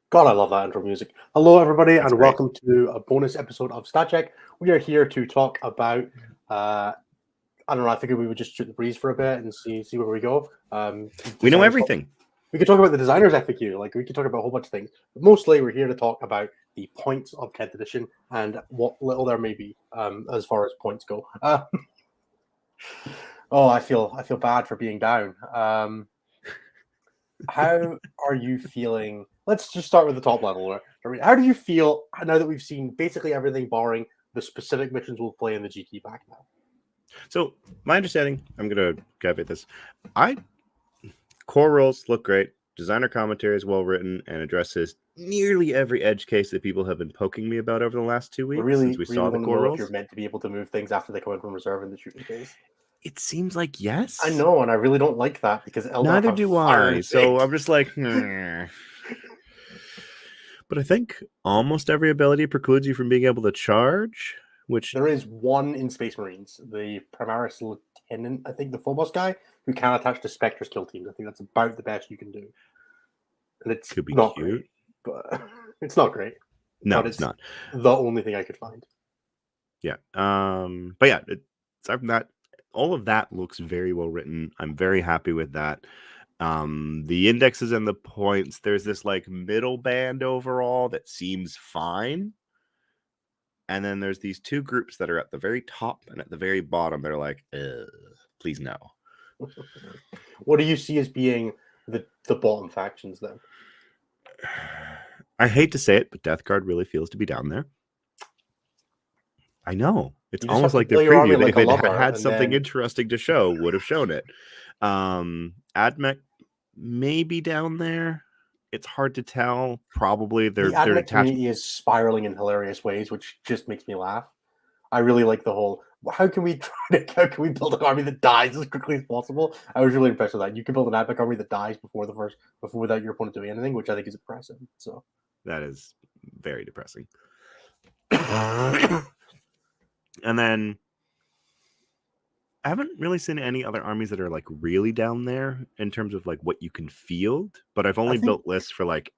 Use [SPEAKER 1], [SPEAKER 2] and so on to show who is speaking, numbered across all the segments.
[SPEAKER 1] God, I love that intro music. Hello, everybody,
[SPEAKER 2] That's
[SPEAKER 1] and
[SPEAKER 2] great.
[SPEAKER 1] welcome to a bonus episode of Stat Check. We are here to talk about, I don't know, I figured we would just shoot the breeze for a bit and see where we go.
[SPEAKER 2] We know everything.
[SPEAKER 1] We could talk about the designer's FAQ, like we could talk about a whole bunch of things. But mostly, we're here to talk about the points of 10th edition and what little there may be as far as points go. I feel bad for being down. How are you feeling? Let's just start with the top level. How do you feel now that we've seen basically everything barring the specific missions we'll play in the GT pack now?
[SPEAKER 2] So my understanding, I'm going to caveat this. Core rules look great. Designer commentary is well written and addresses nearly every edge case that people have been poking me about over the last 2 weeks since we saw the core rules.
[SPEAKER 1] If you're meant to be able to move things after they come in from reserve in the shooting phase.
[SPEAKER 2] It seems like yes.
[SPEAKER 1] I know, and I really don't like that because Eldar
[SPEAKER 2] neither do I. So I'm just like, But I think almost every ability precludes you from being able to charge. Which
[SPEAKER 1] there is one in Space Marines, the Primaris Lieutenant, I think the Phobos guy, who can attach to Spectre's kill teams. I think that's about the best you can do. And it's
[SPEAKER 2] could be
[SPEAKER 1] not
[SPEAKER 2] cute,
[SPEAKER 1] great, but it's not great.
[SPEAKER 2] No, it's not.
[SPEAKER 1] The only thing I could find.
[SPEAKER 2] Yeah. But yeah, aside from that, all of that looks very well written. I'm very happy with that. The indexes and the points, there's this like middle band overall that seems fine. And then there's these two groups that are at the very top and at the very bottom. They're like, please no.
[SPEAKER 1] What do you see as being the bottom factions then?
[SPEAKER 2] I hate to say it, but Death Guard really feels to be down there. I know. It's almost like their preview. If it had something interesting to show, would have shown it. Admech may be down there. It's hard to tell. Probably
[SPEAKER 1] the Admech community is spiraling in hilarious ways, which just makes me laugh. I really like the whole. How can we build an army that dies as quickly as possible? I was really impressed with that. You can build an Admech army that dies before without your opponent doing anything, which I think is impressive. So
[SPEAKER 2] that is very depressing. And then I haven't really seen any other armies that are like really down there in terms of like what you can field, but I've only built lists for like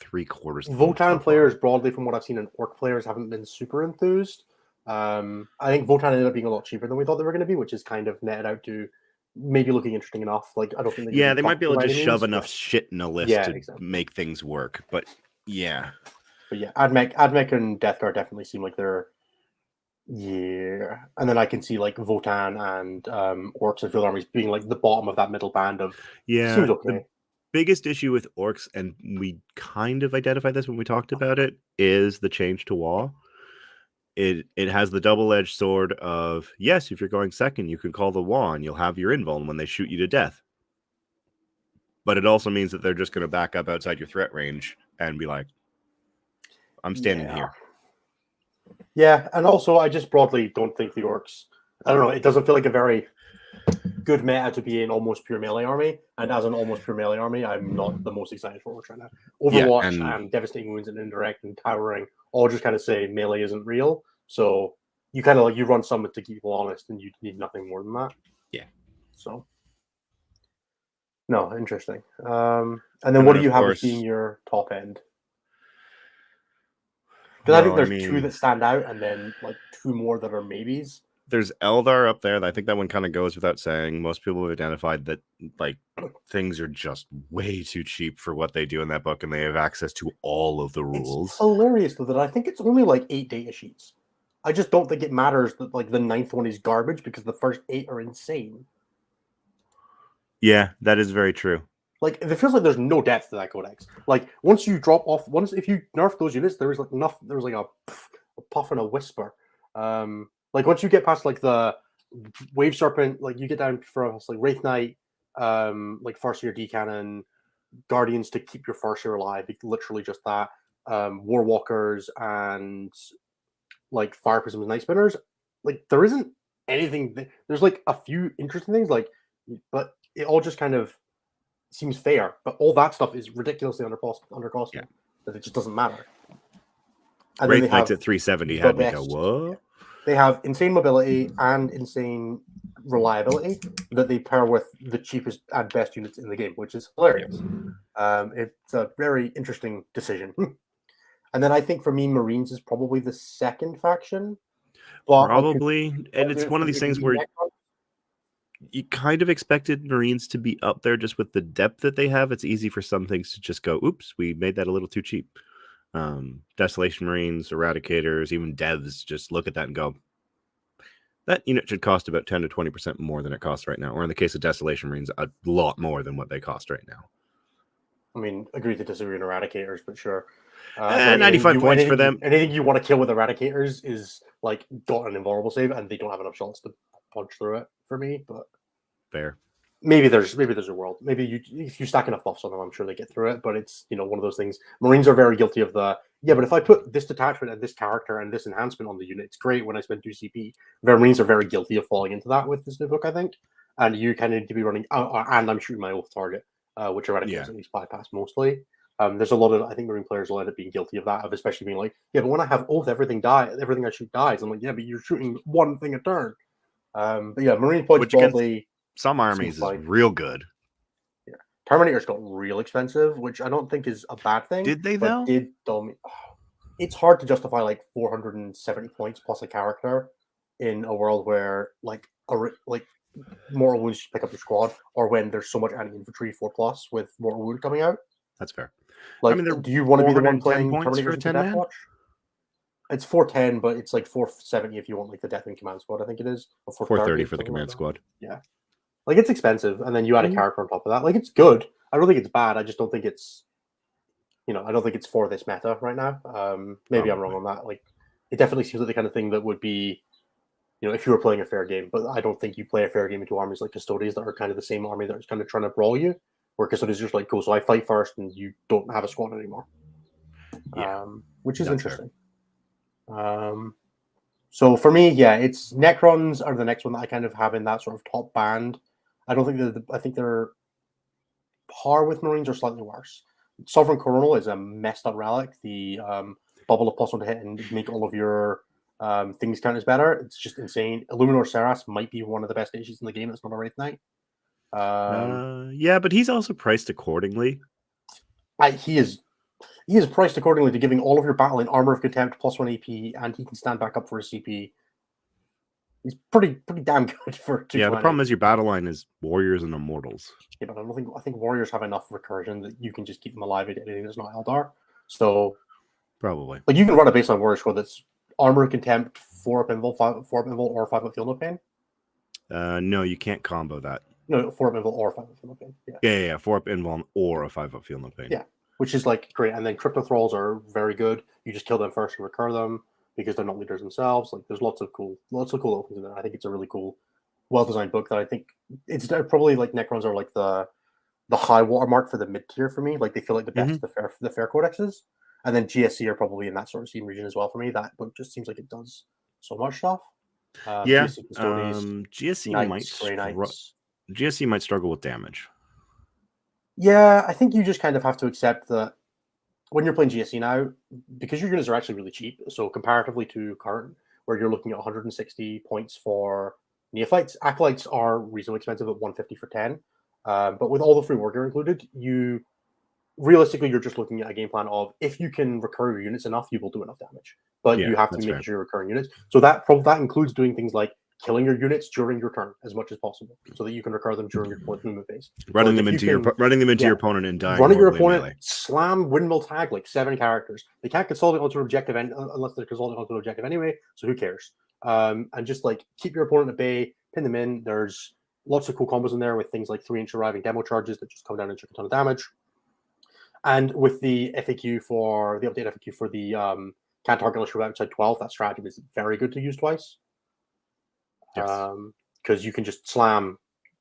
[SPEAKER 2] 3/4.
[SPEAKER 1] Votann players broadly, from what I've seen, and Orc players haven't been super enthused. I think Votann ended up being a lot cheaper than we thought they were going to be, which is kind of netted out to maybe looking interesting enough. Like I don't think
[SPEAKER 2] they might be able to just shove enough shit in a list to make things work. But yeah,
[SPEAKER 1] Admech and Death Guard definitely seem like they're. Yeah, and then I can see like Votann and Orcs and field armies being like the bottom of that middle band of seems okay.
[SPEAKER 2] The biggest issue with Orcs, and we kind of identified this when we talked about it, is the change to Wall. It has the double-edged sword of, yes, if you're going second, you can call the Wall and you'll have your invuln when they shoot you to death. But it also means that they're just going to back up outside your threat range and be like, I'm standing here.
[SPEAKER 1] Yeah, and also I just broadly don't think the Orcs, I don't know, it doesn't feel like a very good meta to be an almost pure melee army, and as an almost pure melee army, I'm not the most excited for Orcs right now. Overwatch and Devastating Wounds and Indirect and Towering all just kind of say melee isn't real, so you kind of like, you run Summit to keep people honest, and you need nothing more than that.
[SPEAKER 2] Yeah.
[SPEAKER 1] So, no, interesting. And then what do you have as being your top end? Because I think there's two that stand out, and then like two more that are maybes.
[SPEAKER 2] There's Eldar up there. I think that one kind of goes without saying. Most people have identified that like things are just way too cheap for what they do in that book, and they have access to all of the rules.
[SPEAKER 1] It's hilarious though that I think it's only like 8 data sheets. I just don't think it matters that like the 9th one is garbage because the first 8 are insane.
[SPEAKER 2] Yeah, that is very true.
[SPEAKER 1] Like, it feels like there's no depth to that codex. Like, once you drop off, if you nerf those units, there is like enough. There was like a puff and a whisper. Like once you get past like the Wave Serpent, like you get down from like Wraithknight, like Farseer D-Cannon, Guardians to keep your Farseer alive. Literally just that. Warwalkers and like Fire Prisms, Night Spinners. Like there isn't anything. There's like a few interesting things, like, but it all just kind of seems fair, but all that stuff is ridiculously undercosted that it just doesn't matter.
[SPEAKER 2] And Wraithknights at 370 had me go, whoa.
[SPEAKER 1] They have insane mobility and insane reliability that they pair with the cheapest and best units in the game, which is hilarious. It's a very interesting decision. And then I think for me, Marines is probably the second faction. But
[SPEAKER 2] Probably, and it's one of these things where
[SPEAKER 1] Necrons.
[SPEAKER 2] you kind of expected Marines to be up there just with the depth that they have. It's easy for some things to just go, oops, we made that a little too cheap. Desolation Marines, Eradicators, even Devs just look at that and go, that unit should cost about 10 to 20% more than it costs right now. Or in the case of Desolation Marines, a lot more than what they cost right now.
[SPEAKER 1] I mean, agree to disagree on Eradicators, but sure.
[SPEAKER 2] 95 points for them.
[SPEAKER 1] Anything you want to kill with Eradicators is like got an invulnerable save, and they don't have enough shots to punch through it for me. But
[SPEAKER 2] fair.
[SPEAKER 1] Maybe there's a world. Maybe if you stack enough buffs on them, I'm sure they get through it. But it's one of those things. Marines are very guilty of but if I put this detachment and this character and this enhancement on the unit, it's great when I spend 2 CP. Marines are very guilty of falling into that with this new book, I think. And you kind of need to be running, and I'm shooting my oath target, which Eradicators at least bypass mostly. There's a lot of, I think Marine players will end up being guilty of that, of especially being like, but when I have oath, everything I shoot dies. I'm like, but you're shooting one thing a turn. But Marine points broadly.
[SPEAKER 2] Some armies is real good.
[SPEAKER 1] Yeah, Terminators got real expensive, which I don't think is a bad thing.
[SPEAKER 2] Did they though?
[SPEAKER 1] It's hard to justify like 470 points plus a character in a world where like Mortal Wounds pick up your squad, or when there's so much anti-infantry 4+ with Mortal Wound coming out.
[SPEAKER 2] That's fair.
[SPEAKER 1] Like, do you want to be the one playing Terminators into Deathwatch? It's 410, but it's like 470 if you want like the Deathwing Command Squad, I think it is. Or
[SPEAKER 2] 430 for the Command Squad.
[SPEAKER 1] Yeah. Like, it's expensive, and then you add a character on top of that. Like, it's good. I don't think it's bad. I just don't think it's, I don't think it's for this meta right now. Maybe I'm wrong on that. Like, it definitely seems like the kind of thing that would be, if you were playing a fair game. But I don't think you play a fair game into armies like Custodians that are kind of the same army that is kind of trying to brawl you. Where Custodians are just like, cool, so I fight first, and you don't have a squad anymore.
[SPEAKER 2] Yeah,
[SPEAKER 1] which is interesting. So for me, it's Necrons are the next one that I kind of have in that sort of top band. I don't think I think they're par with Marines or slightly worse. Sovereign Coronal is a messed up relic. The bubble of +1 to hit and make all of your things count as better. It's just insane. Illuminor Seras might be one of the best issues in the game. It's not a Wraithknight.
[SPEAKER 2] But he's also priced accordingly.
[SPEAKER 1] He is priced accordingly to giving all of your battle in Armor of Contempt +1 AP, and he can stand back up for a CP. He's pretty damn good for 220.
[SPEAKER 2] Yeah, the problem is your battle line is Warriors and Immortals.
[SPEAKER 1] Yeah, but I think Warriors have enough recursion that you can just keep them alive at anything that's not Eldar. So
[SPEAKER 2] probably.
[SPEAKER 1] Like, you can run a baseline Warrior squad that's Armor of Contempt, 4 up invul, 4 up invul, or 5 up Feel No Pain.
[SPEAKER 2] No, you can't combo that.
[SPEAKER 1] No, 4 up invul or 5 up Feel No Pain.
[SPEAKER 2] Yeah, 4 up invul or a 5 up Feel No Pain.
[SPEAKER 1] Yeah, which is like great. And then Crypto Thralls are very good. You just kill them first and recur them because they're not leaders themselves. Like, there's lots of cool opens in there. I think it's a really cool, well-designed book that I think it's probably like Necrons are like the high watermark for the mid-tier for me. Like, they feel like the best of the fair codexes. And then GSC are probably in that sort of same region as well for me. That book just seems like it does so much stuff.
[SPEAKER 2] GSC might struggle with damage.
[SPEAKER 1] Yeah, I think you just kind of have to accept that when you're playing GSC now, because your units are actually really cheap, so comparatively to current, where you're looking at 160 points for Neophytes, Acolytes are reasonably expensive at 150 for 10. But with all the free war gear included, realistically, you're just looking at a game plan of, if you can recur your units enough, you will do enough damage. But you have to make sure you're recurring units. So that includes doing things like killing your units during your turn as much as possible, so that you can recur them during your movement phase.
[SPEAKER 2] Running them into your opponent and dying.
[SPEAKER 1] Running your opponent, melee. Slam, windmill tag like 7 characters. They can't consolidate onto an objective unless they're consolidating onto an objective anyway. So who cares? And just like keep your opponent at bay, pin them in. There's lots of cool combos in there with things like 3-inch arriving demo charges that just come down and take a ton of damage. And with the update FAQ for the can't target unless you're outside 12, that strategy is very good to use twice. Because you can just slam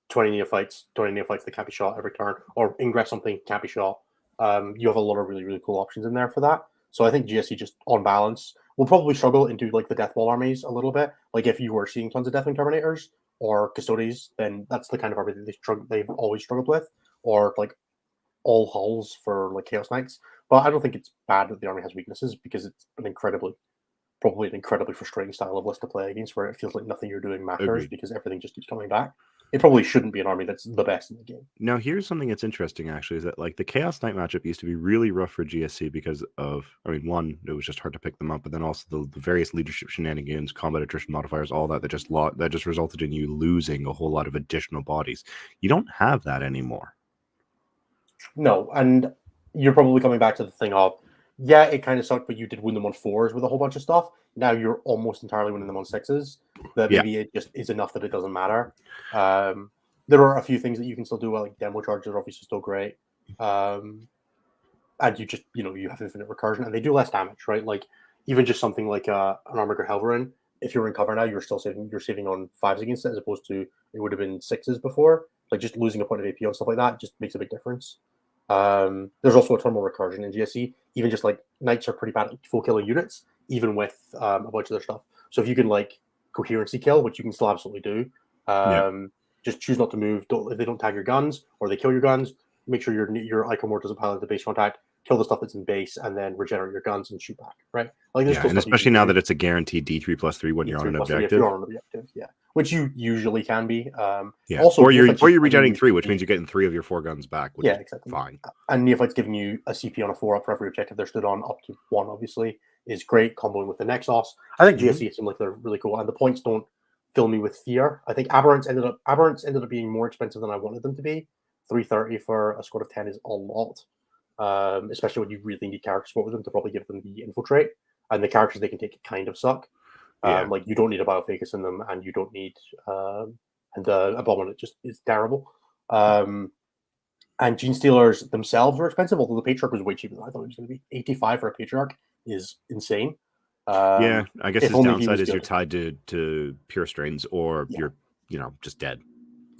[SPEAKER 1] 20 neophytes that can't be shot every turn, or ingress something can't be shot. You have a lot of really, really cool options in there for that. So I think GSC, just on balance, will probably struggle into like the Death Wall armies a little bit. Like, if you were seeing tons of Deathwing Terminators or Custodians, then that's the kind of army that they've always struggled with, or like all hulls for like Chaos Knights. But I don't think it's bad that the army has weaknesses, because it's probably an incredibly frustrating style of list to play against, where it feels like nothing you're doing matters. Agreed. Because everything just keeps coming back. it probably shouldn't be an army that's the best in the game.
[SPEAKER 2] Now, here's something that's interesting, actually, is that like the Chaos Knight matchup used to be really rough for GSC because of, I mean, one, it was just hard to pick them up, but then also the various leadership shenanigans, combat attrition modifiers, all that just resulted in you losing a whole lot of additional bodies. You don't have that anymore.
[SPEAKER 1] No, and you're probably coming back to the thing of, yeah, it kind of sucked, but you did win them on 4s with a whole bunch of stuff. Now you're almost entirely winning them on 6s. That maybe it just is enough that it doesn't matter. There are a few things that you can still do well, like demo charges are obviously still great. And you just, you have infinite recursion, and they do less damage, right? Like, even just something like an Armiger Helverin, if you're in cover now, you're saving on 5s against it, as opposed to it would have been 6s before. Like, just losing a point of AP on stuff like that just makes a big difference. There's also a ton more recursion in GSC. Even just like knights are pretty bad at full killing units, even with a bunch of their stuff. So if you can like coherency kill, which you can still absolutely do, just choose not to move. If they don't tag your guns or they kill your guns, make sure your Icomore doesn't pilot the base contact. Kill the stuff that's in base, and then regenerate your guns and shoot back. Right? Like,
[SPEAKER 2] and especially now that it's a guaranteed D3+3 when you're on an objective.
[SPEAKER 1] If you're on an objective, which you usually can be.
[SPEAKER 2] Also, or you're regenerating 3, which means you're getting 3 of your 4 guns back. Which is
[SPEAKER 1] exactly.
[SPEAKER 2] Fine.
[SPEAKER 1] And Neophyte's giving you a CP on a 4 up for every objective they're stood on, up to 1. Obviously, is great comboing with the Nexus. I think GSC seem like they're really cool, and the points don't fill me with fear. I think Aberrants ended up being more expensive than I wanted them to be. 330 for a squad of 10 is a lot. Especially when you really need character support with them to probably give them the infiltrate, and the characters they can take kind of suck. Like, you don't need a Biofacus in them, and you don't need and the Abominate just is terrible. And Gene Stealers themselves were expensive, although the Patriarch was way cheaper than I thought it was going to be. 85 for a Patriarch is insane.
[SPEAKER 2] I guess his downside is you're tied to pure strains, or you're just dead.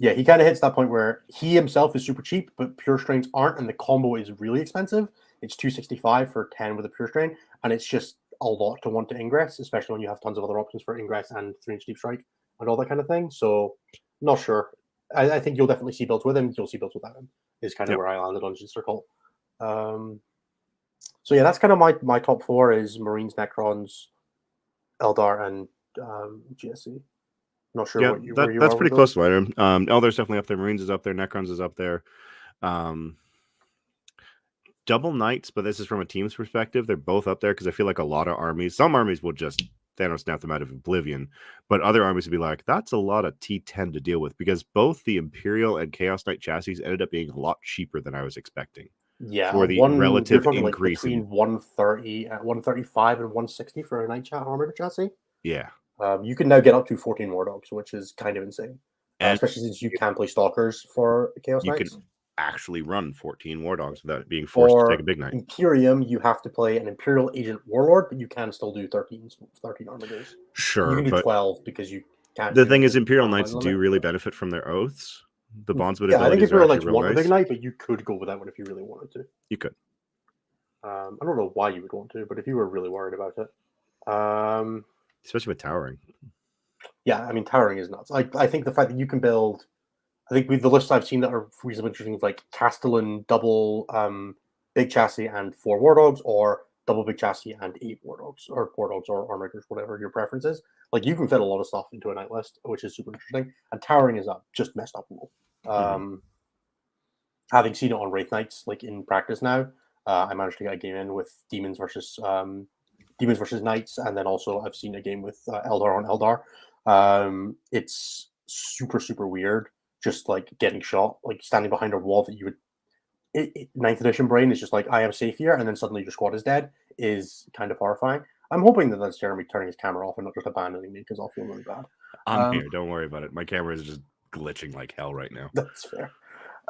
[SPEAKER 1] Yeah, he kind of hits that point where he himself is super cheap, but pure strains aren't, and the combo is really expensive. It's 265 for 10 with a pure strain, and it's just a lot to want to ingress, especially when you have tons of other options for ingress and 3-inch deep strike and all that kind of thing. So, not sure. I think you'll definitely see builds with him. You'll see builds without him. Is kind of where I landed on Circle. So yeah, that's kind of my top 4 is Marines, Necrons, Eldar, and GSC. Not sure where you
[SPEAKER 2] that's
[SPEAKER 1] are
[SPEAKER 2] pretty close to mine. Eldar's definitely up there. Marines is up there. Necrons is up there. Double Knights, but this is from a team's perspective. They're both up there because I feel like a lot of armies, some armies will just Thanos snap them out of oblivion, but other armies would be like, that's a lot of T10 to deal with, because both the Imperial and Chaos Knight chassis ended up being a lot cheaper than I was expecting.
[SPEAKER 1] Yeah,
[SPEAKER 2] for the relative increase
[SPEAKER 1] between 130 and 135 and 160 for a Knight armored chassis.
[SPEAKER 2] Yeah.
[SPEAKER 1] You can now get up to 14 War Dogs, which is kind of insane. Especially since you can play Stalkers for Chaos Knights. You can
[SPEAKER 2] actually run 14 War Dogs without being forced to take a big Knight.
[SPEAKER 1] Imperium, you have to play an Imperial Agent Warlord, but you can still do 13 Armigers.
[SPEAKER 2] Sure,
[SPEAKER 1] you can do 12 because you can't.
[SPEAKER 2] The thing is, Imperial Knights do really benefit from their oaths. The bondsman abilities.
[SPEAKER 1] I think Imperial Knights want
[SPEAKER 2] nice.
[SPEAKER 1] a big Knight, but you could go with that one if you really wanted to.
[SPEAKER 2] You could.
[SPEAKER 1] I don't know why you would want to, but if you were really worried about it.
[SPEAKER 2] Especially with towering.
[SPEAKER 1] Yeah, I mean, towering is nuts. I think the fact that you can build, I think with the lists I've seen that are reasonably interesting, like Castellan double big chassis and 4 War Dogs, or double big chassis and 8 War Dogs, or Armigers, whatever your preference is. Like, you can fit a lot of stuff into a Knight list, which is super interesting. And towering is just messed up rule. Having seen it on Wraithknights, like in practice now, I managed to get a game in with Demons versus Knights, and then also I've seen a game with Eldar on Eldar. It's super weird, just like getting shot, like standing behind a wall that you would. 9th edition brain is just like, I am safe here, and then suddenly your squad is dead, is kind of horrifying. I'm hoping that that's Jeremy turning his camera off and not just abandoning me, because I'll feel really bad.
[SPEAKER 2] I'm here, don't worry about it. My camera is just glitching like hell right now.
[SPEAKER 1] That's fair.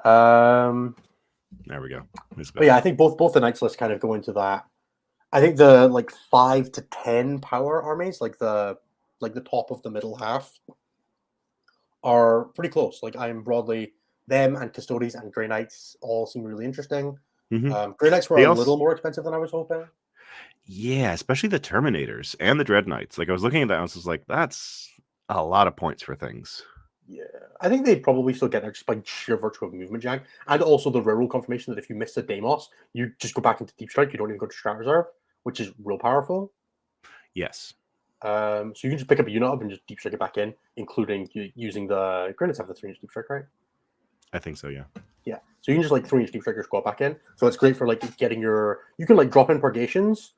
[SPEAKER 2] There we go.
[SPEAKER 1] But yeah, I think both the Knights list kind of go into that. I think the 5 to 10 power armies, like the top of the middle half, are pretty close. Like, I'm broadly them and Custodes and Grey Knights all seem really interesting. Grey Knights were a little more expensive than I was hoping.
[SPEAKER 2] Yeah, especially the Terminators and the Dread Knights. Like, I was looking at that and I was like, that's a lot of points for things.
[SPEAKER 1] Yeah, I think they'd probably still get there just by sheer virtue of movement jack, and also the railroad confirmation that if you miss a Deimos, you just go back into Deep Strike. You don't even go to Strat Reserve, which is real powerful.
[SPEAKER 2] Yes.
[SPEAKER 1] So you can just pick up a unit up and just deep strike it back in, including using the grenades have the 3-inch deep strike, right?
[SPEAKER 2] I think so, yeah.
[SPEAKER 1] Yeah. So you can just like 3-inch deep strike your squad back in. So it's great for like getting you can like drop in purgations,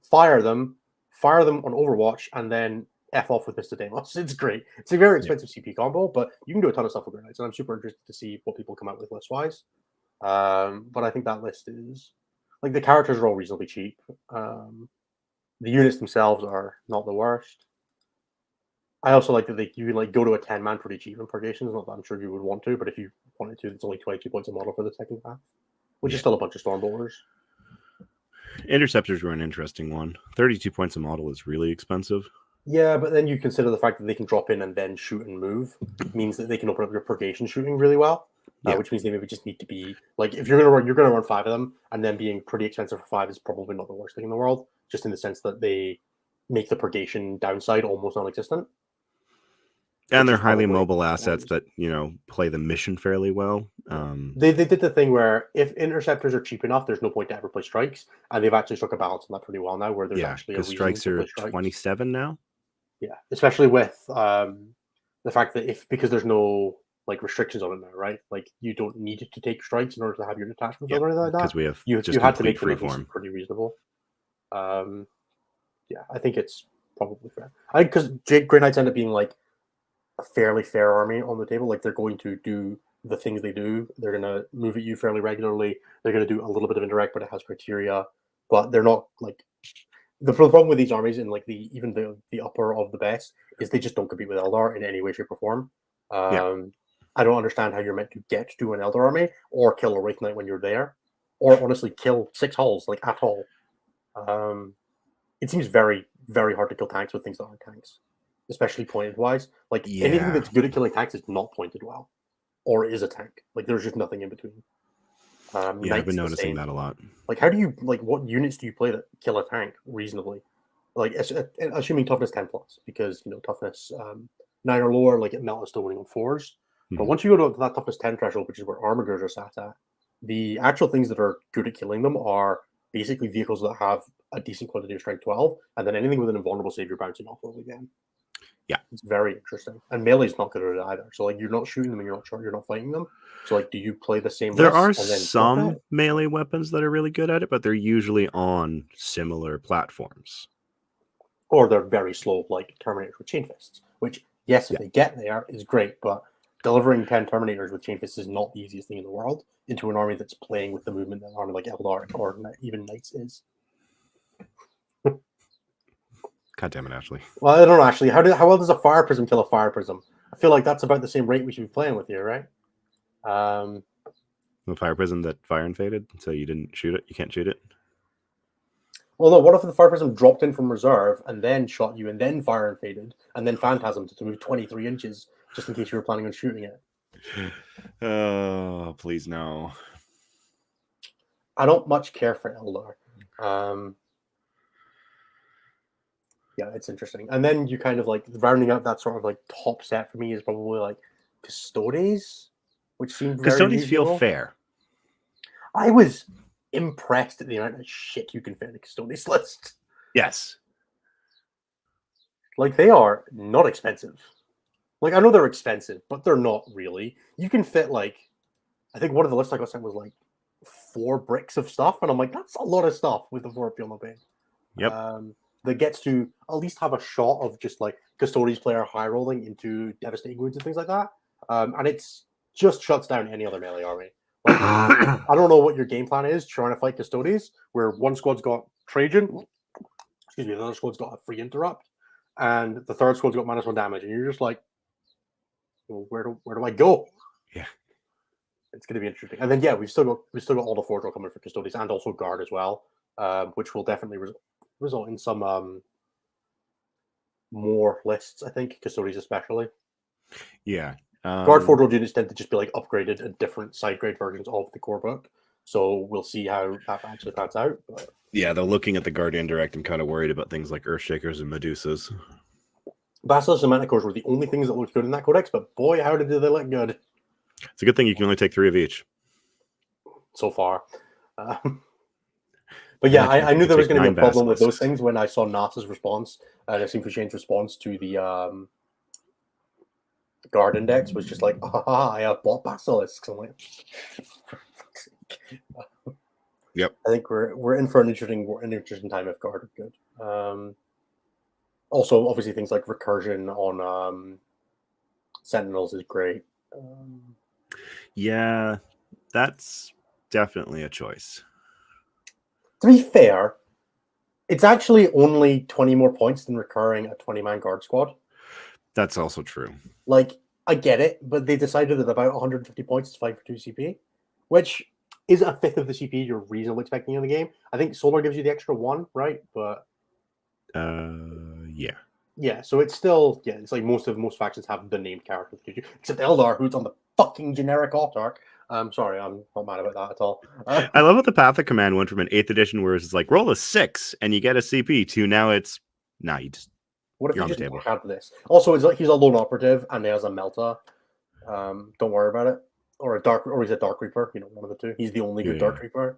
[SPEAKER 1] fire them on Overwatch, and then F off with Mr. Deimos. It's great. It's a very expensive CP combo, but you can do a ton of stuff with grenades, and I'm super interested to see what people come out with list-wise. But I think that list is like the characters are all reasonably cheap. The units themselves are not the worst. I also like that you can like go to a 10-man pretty cheap in purgations. Not that I'm sure you would want to, but if you wanted to, it's only 22 points a model for the second half, which is still a bunch of Stormbolters.
[SPEAKER 2] Interceptors were an interesting one. 32 points a model is really expensive.
[SPEAKER 1] Yeah, but then you consider the fact that they can drop in and then shoot and move means that they can open up your purgation shooting really well. Which means they maybe just need to be like if you're gonna run 5 of them, and then being pretty expensive for 5 is probably not the worst thing in the world. Just in the sense that they make the purgation downside almost non-existent.
[SPEAKER 2] And they're highly mobile assets that play the mission fairly well.
[SPEAKER 1] They did the thing where if interceptors are cheap enough, there's no point to ever play strikes, and they've actually struck a balance on that pretty well now, where there's actually a reason
[SPEAKER 2] strikes
[SPEAKER 1] to play
[SPEAKER 2] strikes are 27 now.
[SPEAKER 1] Yeah, especially with the fact that because there's no like restrictions on it now, right? Like you don't need to take strikes in order to have your detachment or anything like that.
[SPEAKER 2] Because we have
[SPEAKER 1] you had to make the freeform pretty reasonable. Yeah, I think it's probably fair. I think because Grey Knights end up being like a fairly fair army on the table. Like they're going to do the things they do. They're going to move at you fairly regularly. They're going to do a little bit of indirect, but it has criteria. But they're not like the problem with these armies in like the upper of the best is they just don't compete with Eldar in any way, shape, or form. I don't understand how you're meant to get to an Eldar army or kill a Wraithknight when you're there, or honestly kill 6 hulls like at all. It seems very, very hard to kill tanks with things that aren't tanks, especially pointed wise. Like anything that's good at killing tanks is not pointed well, or is a tank. Like there's just nothing in between.
[SPEAKER 2] I've been noticing that a lot.
[SPEAKER 1] Like how do you what units do you play that kill a tank reasonably? Like assuming toughness 10+, because toughness 9 or lower, like Melt is still winning on 4s. But once you go to that toughness 10 threshold, which is where armigers are sat at, the actual things that are good at killing them are basically vehicles that have a decent quantity of strength 12, and then anything with an invulnerable save you're bouncing off of again.
[SPEAKER 2] Yeah,
[SPEAKER 1] it's very interesting. And melee's not good at it either. So like you're not shooting them and you're not fighting them. So like, do you play the same?
[SPEAKER 2] There are some melee weapons that are really good at it, but they're usually on similar platforms,
[SPEAKER 1] or they're very slow, like Terminators with chain fists. Which if they get there is great, but delivering 10 Terminators with chain fists is not the easiest thing in the world into an army that's playing with the movement that an army like Eldar or even Knights is.
[SPEAKER 2] God damn it, Ashley.
[SPEAKER 1] Well, I don't know, Ashley. How well does a Fire Prism kill a Fire Prism? I feel like that's about the same rate we should be playing with here, right?
[SPEAKER 2] The Fire Prism that fire and faded, so you didn't shoot it? You can't shoot it?
[SPEAKER 1] Well, no, what if the Fire Prism dropped in from reserve and then shot you and then fire and faded and then phantasmed to move 23 inches just in case you were planning on shooting it?
[SPEAKER 2] Oh, please no.
[SPEAKER 1] I don't much care for Eldar. Yeah, it's interesting. And then you kind of like rounding out that sort of like top set for me is probably like Custodes, which seemed very
[SPEAKER 2] Custodes feel fair.
[SPEAKER 1] I was impressed at the amount of shit you can fit in the Custodes list.
[SPEAKER 2] Yes.
[SPEAKER 1] Like they are not expensive. Like I know they're expensive, but they're not really. You can fit like, I think one of the lists I got sent was like 4 bricks of stuff, and I'm like, that's a lot of stuff with the 4 Appeal Bay.
[SPEAKER 2] Yep.
[SPEAKER 1] That gets to at least have a shot of just like Custodes player high rolling into devastating wounds and things like that. And it's just shuts down any other melee army. Like, I don't know what your game plan is trying to fight Custodes, where one squad's got Trajan, the other squad's got a free interrupt, and the third squad's got -1 damage, and you're just like, well, where do I go?
[SPEAKER 2] Yeah.
[SPEAKER 1] It's going to be interesting. And then we've still got all the 4 draw coming for Custodes and also guard as well, which will definitely result in some more lists, I think, Custodes especially.
[SPEAKER 2] Yeah.
[SPEAKER 1] Guard 4-draw units tend to just be like upgraded and different side grade versions of the core book. So we'll see how that actually pans out. But...
[SPEAKER 2] yeah, though looking at the Guardian Direct, I'm kind of worried about things like Earthshakers and Medusas.
[SPEAKER 1] Basilisks and Manticores were the only things that looked good in that codex, but boy, how did they look good.
[SPEAKER 2] It's a good thing you can only take 3 of each.
[SPEAKER 1] So far. But yeah, I knew there was going to be a problem with those
[SPEAKER 2] Basilisks.
[SPEAKER 1] things when I saw NASA's response, and it seemed to change response to the guard index was just like, I have bought basilisks. I'm like,
[SPEAKER 2] Yep.
[SPEAKER 1] I think we're in for an interesting time if guard are good. Also, obviously, things like recursion on Sentinels is great.
[SPEAKER 2] Yeah, that's definitely a choice.
[SPEAKER 1] To be fair, it's actually only 20 more points than recurring a 20-man guard squad.
[SPEAKER 2] That's also true.
[SPEAKER 1] Like, I get it, but they decided that about 150 points is fine for 2 CP, which is a fifth of the CP you're reasonably expecting in the game. I think Solar gives you the extra 1, right? But
[SPEAKER 2] yeah.
[SPEAKER 1] Yeah, so it's still, it's like most factions have the named characters, except Eldar, who's on the fucking generic Autarch. Sorry, I'm not mad about that at all.
[SPEAKER 2] I love how the Path of Command went from an 8th edition where it's like roll a 6 and you get a CP to now it's you just
[SPEAKER 1] what if
[SPEAKER 2] you're
[SPEAKER 1] you
[SPEAKER 2] on the
[SPEAKER 1] just
[SPEAKER 2] table.
[SPEAKER 1] had this? Also, it's like he's a lone operative and he has a Melta. Don't worry about it. Or he's a Dark Reaper, one of the two. He's the only good Dark Reaper.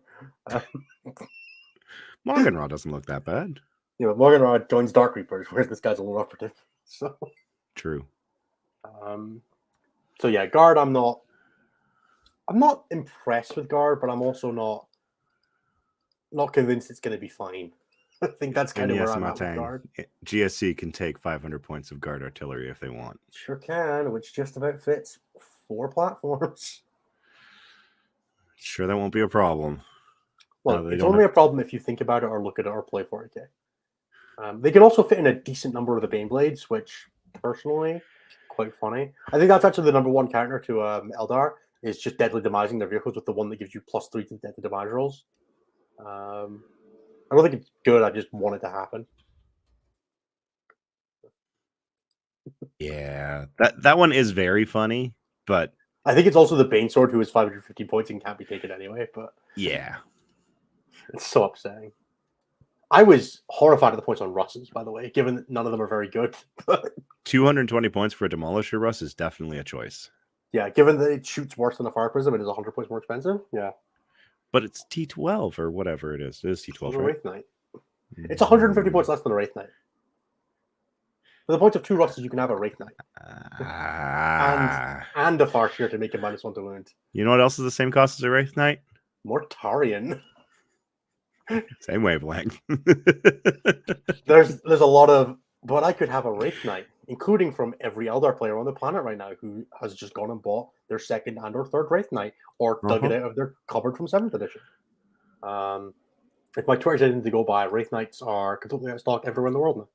[SPEAKER 2] Morganrod doesn't look that bad.
[SPEAKER 1] Morganrod joins Dark Reapers, whereas this guy's a lone operative. So
[SPEAKER 2] true.
[SPEAKER 1] So yeah, guard. I'm not impressed with guard, but I'm also not convinced it's going to be fine. I think that's kind of where I'm at with guard.
[SPEAKER 2] GSC can take 500 points of guard artillery if they want.
[SPEAKER 1] Sure can, which just about fits 4 platforms.
[SPEAKER 2] Sure, that won't be a problem.
[SPEAKER 1] Well, it's only a problem if you think about it or look at it or play for it. They can also fit in a decent number of the Baneblades, which personally, quite funny. I think that's actually the number one counter to Eldar is just deadly demising their vehicles with the one that gives you +3 to deadly damage rolls. I don't think it's good. I just want it to happen.
[SPEAKER 2] Yeah, that one is very funny, but
[SPEAKER 1] I think it's also the Banesword who is 550 points and can't be taken anyway. But
[SPEAKER 2] yeah,
[SPEAKER 1] it's so upsetting. I was horrified at the points on Russes, by the way, given that none of them are very good.
[SPEAKER 2] 220 points for a Demolisher Russ is definitely a choice.
[SPEAKER 1] Yeah, given that it shoots worse than a Fire Prism, it is 100 points more expensive. Yeah.
[SPEAKER 2] But it's T12 or whatever it is. It is T12, right?
[SPEAKER 1] Wraithknight. It's 150 points less than a Wraithknight. For the point of 2 Russes, you can have a Wraithknight. And a Farseer to make a -1 to wound.
[SPEAKER 2] You know what else is the same cost as a Wraithknight?
[SPEAKER 1] Mortarion.
[SPEAKER 2] Same wavelength.
[SPEAKER 1] There's a lot of, but I could have a Wraithknight, including from every Eldar player on the planet right now who has just gone and bought their 2nd and or 3rd Wraithknight or dug it out of their cupboard from 7th edition. If my Twitter didn't to go by, Wraithknights are completely out of stock everywhere in the world now.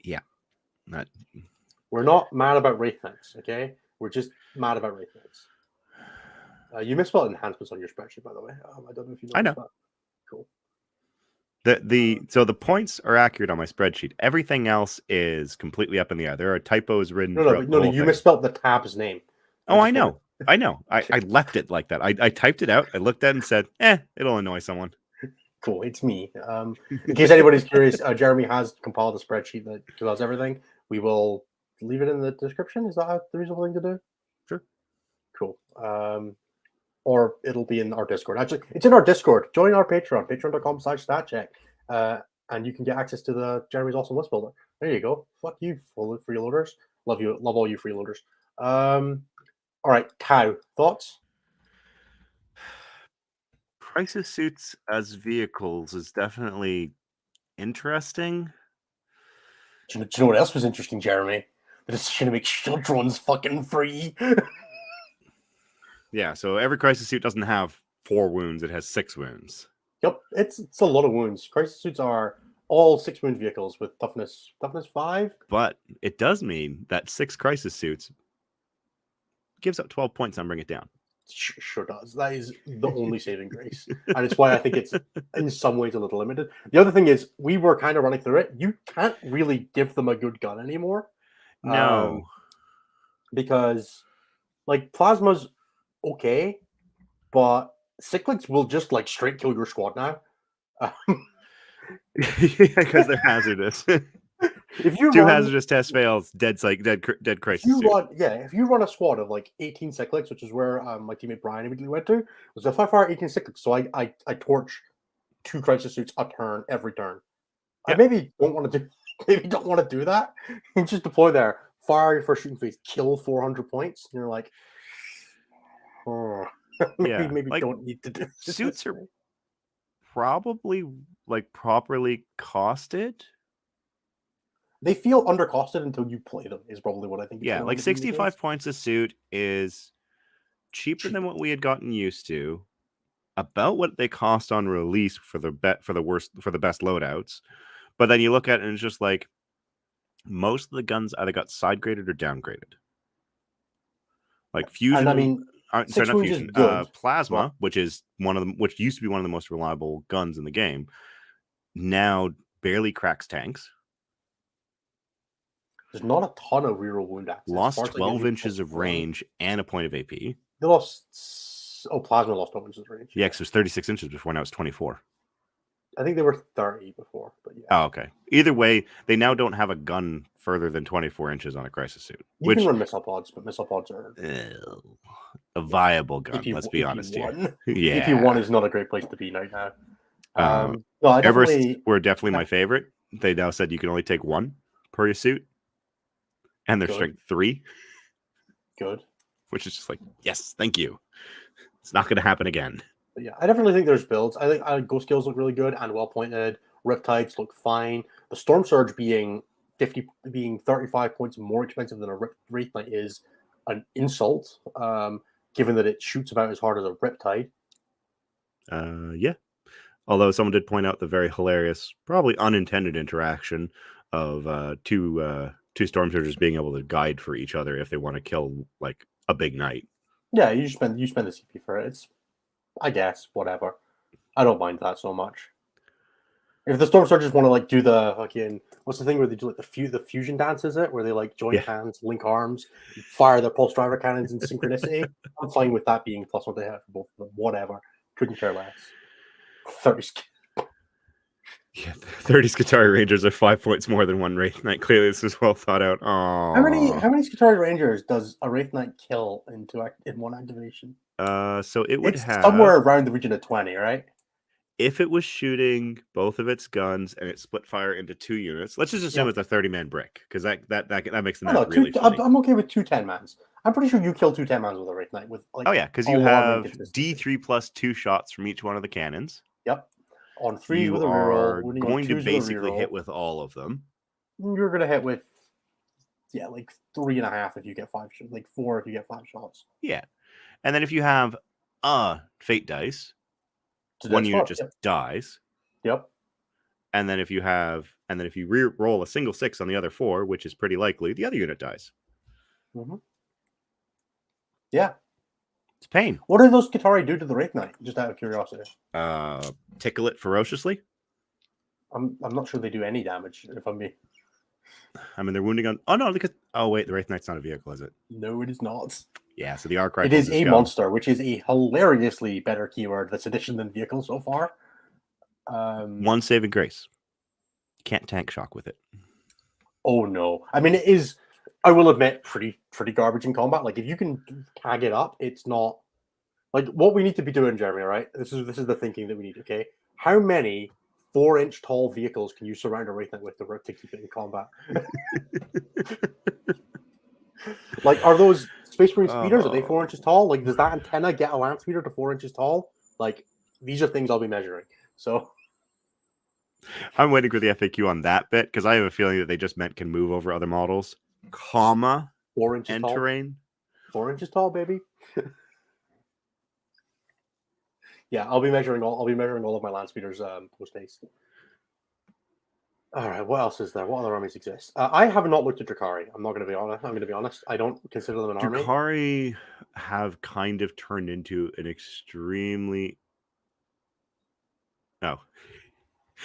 [SPEAKER 2] Yeah.
[SPEAKER 1] We're not mad about Wraithknights, okay? We're just mad about Wraithknights. You misspelled enhancements on your spreadsheet, by the way. I don't know if you know.
[SPEAKER 2] I know.
[SPEAKER 1] That. Cool.
[SPEAKER 2] So the points are accurate on my spreadsheet. Everything else is completely up in the air. There are typos written.
[SPEAKER 1] No. You misspelled the tab's name.
[SPEAKER 2] Oh, I know. I left it like that. I typed it out. I looked at it and said, it'll annoy someone.
[SPEAKER 1] Cool. It's me. In case anybody's curious, Jeremy has compiled a spreadsheet that does everything. We will leave it in the description. Is that the reasonable thing to do?
[SPEAKER 2] Sure.
[SPEAKER 1] Cool. Or it'll be in our Discord. Actually, it's in our Discord. Join our Patreon, patreon.com/statcheck. And you can get access to the Jeremy's Awesome List Builder. There you go. Fuck you, freeloaders. Love you. Love all you freeloaders. All right, Cow. Thoughts?
[SPEAKER 2] Crisis suits as vehicles is definitely interesting.
[SPEAKER 1] Do you know what else was interesting, Jeremy? The decision to make shield drones fucking free.
[SPEAKER 2] Yeah, so every crisis suit doesn't have 4 wounds; it has 6 wounds.
[SPEAKER 1] Yep, it's a lot of wounds. Crisis suits are all 6 wound vehicles with toughness 5.
[SPEAKER 2] But it does mean that 6 crisis suits gives up 12 points on Bring It Down.
[SPEAKER 1] Sure does. That is the only saving grace, and it's why I think it's in some ways a little limited. The other thing is, we were kind of running through it. You can't really give them a good gun anymore.
[SPEAKER 2] No,
[SPEAKER 1] because like plasma's okay, but cyclics will just like straight kill your squad now.
[SPEAKER 2] because they're hazardous.
[SPEAKER 1] If you
[SPEAKER 2] 2 hazardous tests fails, dead crisis suit.
[SPEAKER 1] If you run a squad of like 18 cyclics, which is where my teammate Brian immediately went to, it was a 5-hour 18 cyclics. So I torch 2 crisis suits a turn every turn. I
[SPEAKER 2] Yep.
[SPEAKER 1] maybe don't want to do that. You just deploy there, fire your first shooting phase, kill 400 points, and you're like, oh,
[SPEAKER 2] Yeah,
[SPEAKER 1] maybe
[SPEAKER 2] like,
[SPEAKER 1] don't need to do it
[SPEAKER 2] suits
[SPEAKER 1] this
[SPEAKER 2] are
[SPEAKER 1] way.
[SPEAKER 2] probably like properly costed.
[SPEAKER 1] They feel undercosted until you play them. Is probably what I think. It's
[SPEAKER 2] Yeah,
[SPEAKER 1] going
[SPEAKER 2] like
[SPEAKER 1] to be the
[SPEAKER 2] 65
[SPEAKER 1] case.
[SPEAKER 2] points a suit is cheaper
[SPEAKER 1] Cheap.
[SPEAKER 2] than what we had gotten used to. About what they cost on release for the best loadouts. But then you look at it and it's just like most of the guns either got side graded or downgraded. Like
[SPEAKER 1] And I
[SPEAKER 2] fusion,
[SPEAKER 1] mean,
[SPEAKER 2] sorry,
[SPEAKER 1] 6
[SPEAKER 2] not
[SPEAKER 1] wounds is
[SPEAKER 2] fusion.
[SPEAKER 1] good.
[SPEAKER 2] Plasma, which is which used to be one of the most reliable guns in the game, now barely cracks tanks.
[SPEAKER 1] There's not a ton of reroll wound access.
[SPEAKER 2] Lost
[SPEAKER 1] Sparks, like, give
[SPEAKER 2] 12
[SPEAKER 1] you
[SPEAKER 2] inches of
[SPEAKER 1] +1.
[SPEAKER 2] range and a point of AP.
[SPEAKER 1] They lost. Oh, Plasma lost 12 inches of range.
[SPEAKER 2] Yeah, because it was 36 inches before. Now it's 24.
[SPEAKER 1] I think they were 30 before, but yeah.
[SPEAKER 2] Oh, okay. Either way, they now don't have a gun further than 24 inches on a crisis suit.
[SPEAKER 1] You can run missile pods, but missile pods are
[SPEAKER 2] a viable gun.
[SPEAKER 1] AP,
[SPEAKER 2] Let's be honest here.
[SPEAKER 1] AP1.
[SPEAKER 2] Yeah.
[SPEAKER 1] AP1 is not a great place to be right now. No, I
[SPEAKER 2] Airbursts
[SPEAKER 1] definitely.
[SPEAKER 2] were definitely my favorite. They now said you can only take one per your suit, and they're
[SPEAKER 1] Good.
[SPEAKER 2] strength 3,
[SPEAKER 1] Good.
[SPEAKER 2] which is just like, yes, thank you. It's not going to happen again.
[SPEAKER 1] But yeah, I definitely think there's builds. I think Ghost Kills look really good and well pointed. Riptides look fine. The Storm Surge being 35 points more expensive than a Wraithknight is an insult, given that it shoots about as hard as a Riptide.
[SPEAKER 2] Yeah. Although someone did point out the very hilarious, probably unintended interaction of two Storm Surgers being able to guide for each other if they want to kill like a big knight.
[SPEAKER 1] Yeah, you spend the CP for it. It's, I guess, whatever. I don't mind that so much. If the Storm Surgers want to like do the fucking, what's the thing where they do like the fusion dance, is it? Where they like join hands, link arms, fire their pulse driver cannons in synchronicity. I'm fine with that being +1 to hit for both of them. Whatever. Couldn't care less. 30.
[SPEAKER 2] Yeah, 30 Skitarii Rangers are 5 points more than one Wraithknight. Clearly, this is well thought out. Aww.
[SPEAKER 1] How many Skitarii Rangers does a Wraithknight kill in one activation?
[SPEAKER 2] So it would have
[SPEAKER 1] somewhere around the region of 20, right?
[SPEAKER 2] If it was shooting both of its guns and it split fire into 2 units, let's just assume it's a 30-man brick, because that makes the map really funny.
[SPEAKER 1] I'm okay with 2 10-mans. I'm pretty sure you kill 2 10-mans with a Wraithknight with like.
[SPEAKER 2] Oh yeah, because you have D3 plus 2 shots from each one of the cannons.
[SPEAKER 1] Yep. On 3 with a reroll,
[SPEAKER 2] you are going to basically hit with all of them.
[SPEAKER 1] You're going to hit with, like 3.5 if you get 5, like 4 if you get 5 shots.
[SPEAKER 2] Yeah, and then if you have a fate dice, one unit just dies.
[SPEAKER 1] Yep.
[SPEAKER 2] And then if you re-roll a single 6 on the other 4, which is pretty likely, the other unit dies.
[SPEAKER 1] Mm-hmm. Yeah.
[SPEAKER 2] It's pain.
[SPEAKER 1] What do those Skitarii do to the Wraithknight? Just out of curiosity.
[SPEAKER 2] Tickle it ferociously.
[SPEAKER 1] I'm not sure they do any damage. If I'm being.
[SPEAKER 2] I mean, they're wounding on. Oh no! Oh wait, the Wraithknight's not a vehicle, is it?
[SPEAKER 1] No, it is not.
[SPEAKER 2] Yeah, so the arc rifle.
[SPEAKER 1] It is a monster, which is a hilariously better keyword this edition than vehicle so far.
[SPEAKER 2] One saving grace. Can't tank shock with it.
[SPEAKER 1] Oh no! I mean, it is. I will admit, pretty garbage in combat. Like if you can tag it up, it's not like what we need to be doing, Jeremy. Right? This is the thinking that we need. Okay, how many 4-inch tall vehicles can you surround a Wraithknight with to keep it in combat? Like, are those Space Marine speeders? Are they 4 inches tall? Like, does that antenna get a land speeder to 4 inches tall? Like, these are things I'll be measuring. So,
[SPEAKER 2] I'm waiting for the FAQ on that bit because I have a feeling that they just meant can move over other models, 4 inches
[SPEAKER 1] tall.
[SPEAKER 2] Terrain.
[SPEAKER 1] 4 inches tall, baby. Yeah, I'll be measuring all of my land speeders post haste. All right, what else is there? What other armies exist? I have not looked at Drukhari. I'm going to be honest. I don't consider them an army.
[SPEAKER 2] Drukhari have kind of turned into an extremely. Oh,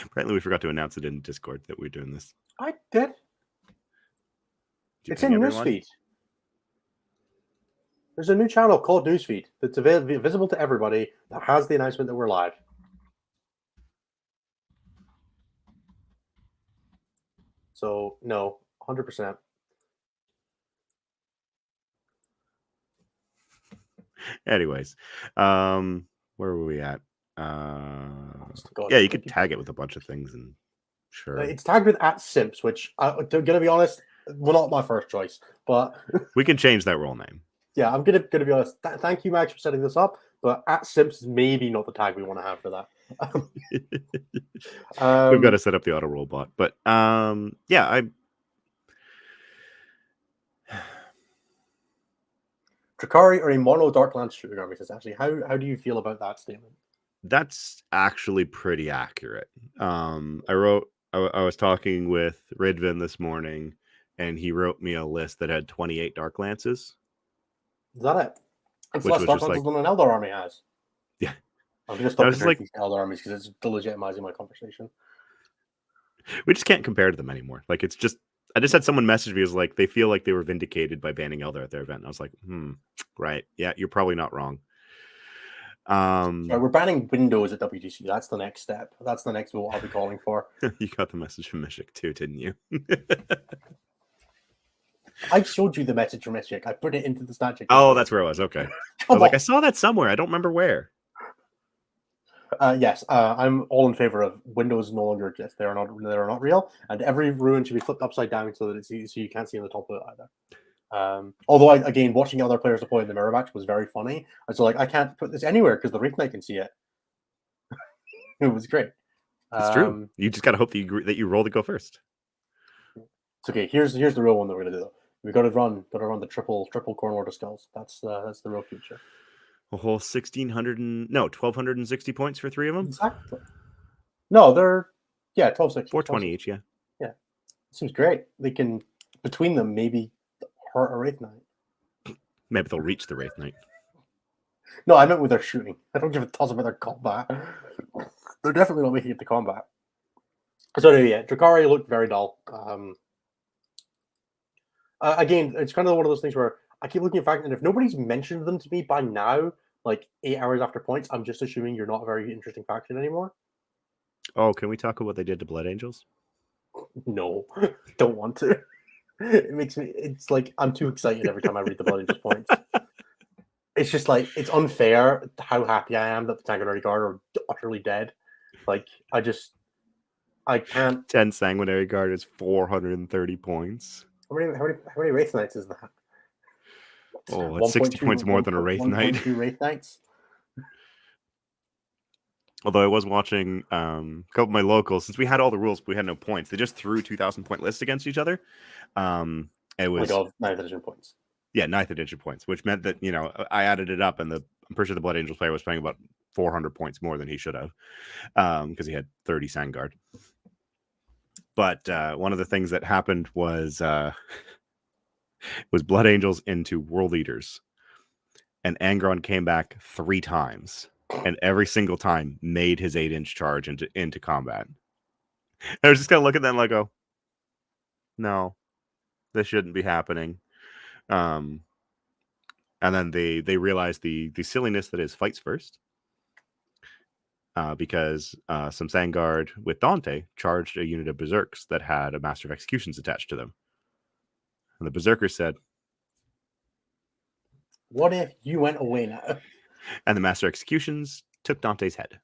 [SPEAKER 2] apparently we forgot to announce it in Discord that we're doing this.
[SPEAKER 1] I did. It's in Newsfeed. There's a new channel called Newsfeed that's visible to everybody that has the announcement that we're live. So, no, 100%.
[SPEAKER 2] Anyways, where were we at?
[SPEAKER 1] God,
[SPEAKER 2] Yeah, you could tag it with a bunch of things, and sure,
[SPEAKER 1] it's tagged with @simps, which I'm gonna be honest, well, not my first choice, but
[SPEAKER 2] we can change that role name.
[SPEAKER 1] yeah, I'm gonna be honest. Thank you, Max, for setting this up, but @simps is maybe not the tag we want to have for that.
[SPEAKER 2] We've got to set up the auto roll bot, but yeah,
[SPEAKER 1] Drakari or a mono Darklands shooting army says, actually, how do you feel about that statement?
[SPEAKER 2] That's actually pretty accurate. I was talking with Ridvin this morning, and he wrote me a list that had 28 Dark Lances.
[SPEAKER 1] Is that it? It's
[SPEAKER 2] Which
[SPEAKER 1] less
[SPEAKER 2] was
[SPEAKER 1] Dark
[SPEAKER 2] just
[SPEAKER 1] Lances
[SPEAKER 2] like,
[SPEAKER 1] than an Eldar army has.
[SPEAKER 2] yeah.
[SPEAKER 1] I'm going to stop
[SPEAKER 2] I was just
[SPEAKER 1] comparing
[SPEAKER 2] like,
[SPEAKER 1] these Eldar armies because it's delegitimizing my conversation.
[SPEAKER 2] we just can't compare to them anymore. Like, it's just, I just had someone message me, was like, they feel like they were vindicated by banning Eldar at their event. And I was like, right. Yeah, you're probably not wrong.
[SPEAKER 1] Right, we're banning Windows at WTC. That's the next step. That's the next vote I'll be calling for.
[SPEAKER 2] You got the message from Mishik too, didn't you?
[SPEAKER 1] I showed you the message from Mishik. I put it into the stat check.
[SPEAKER 2] Oh, that's where it was. Okay. I was like, I saw that somewhere. I don't remember where.
[SPEAKER 1] Yes, I'm all in favor of Windows no longer exist. They are not real, and every ruin should be flipped upside down so that it's easy, so you can't see on the top of it either. Although, again, watching other players deploy in the mirror match was very funny. And so, like, I can't put this anywhere because the Wraithknight can see it. It was great.
[SPEAKER 2] It's true. You just gotta hope that you roll to go first.
[SPEAKER 1] It's okay. Here's the real one that we're gonna do though. We gotta run the triple Cornwater Skulls. That's the real future.
[SPEAKER 2] A whole 1,260 points for 3 of them.
[SPEAKER 1] Exactly. No, they're 1260.
[SPEAKER 2] 420 each. Yeah.
[SPEAKER 1] Yeah, seems great. They can between them maybe hurt a Wraithknight.
[SPEAKER 2] Maybe they'll reach the Wraithknight.
[SPEAKER 1] No, I meant with their shooting. I don't give a toss about their combat. They're definitely not making it to combat. So yeah, Drakari looked very dull. Again, it's kind of one of those things where I keep looking at fact, and if nobody's mentioned them to me by now, like 8 hours after points, I'm just assuming you're not a very interesting faction anymore.
[SPEAKER 2] Oh, can we talk about what they did to Blood Angels?
[SPEAKER 1] No, don't want to. It makes me. It's like I'm too excited every time I read the Blood Angels points. It's just like it's unfair how happy I am that the Sanguinary Guard are utterly dead. Like I can't.
[SPEAKER 2] 10 Sanguinary Guard is 430 points.
[SPEAKER 1] How many Wraithknights is that?
[SPEAKER 2] Oh, it's 60 points more than a Wraithknight.
[SPEAKER 1] 1.2 Wraithknights.
[SPEAKER 2] Although I was watching a couple of my locals, since we had all the rules, but we had no points. They just threw 2,000 point lists against each other. It was
[SPEAKER 1] 9th edition points.
[SPEAKER 2] Yeah, 9th edition points, which meant that I added it up, and I'm pretty sure the Blood Angels player was playing about 400 points more than he should have, because he had 30 Sangard. But one of the things that happened was Blood Angels into World Eaters, and Angron came back 3 times, and every single time made his 8-inch charge into combat. And I was just gonna look at them like, oh, no, this shouldn't be happening. And then they realized the silliness that is fights first, because some Sangard with Dante charged a unit of Berserks that had a Master of Executions attached to them. And the Berserkers said,
[SPEAKER 1] what if you went away now?
[SPEAKER 2] And the Master Executions took Dante's head.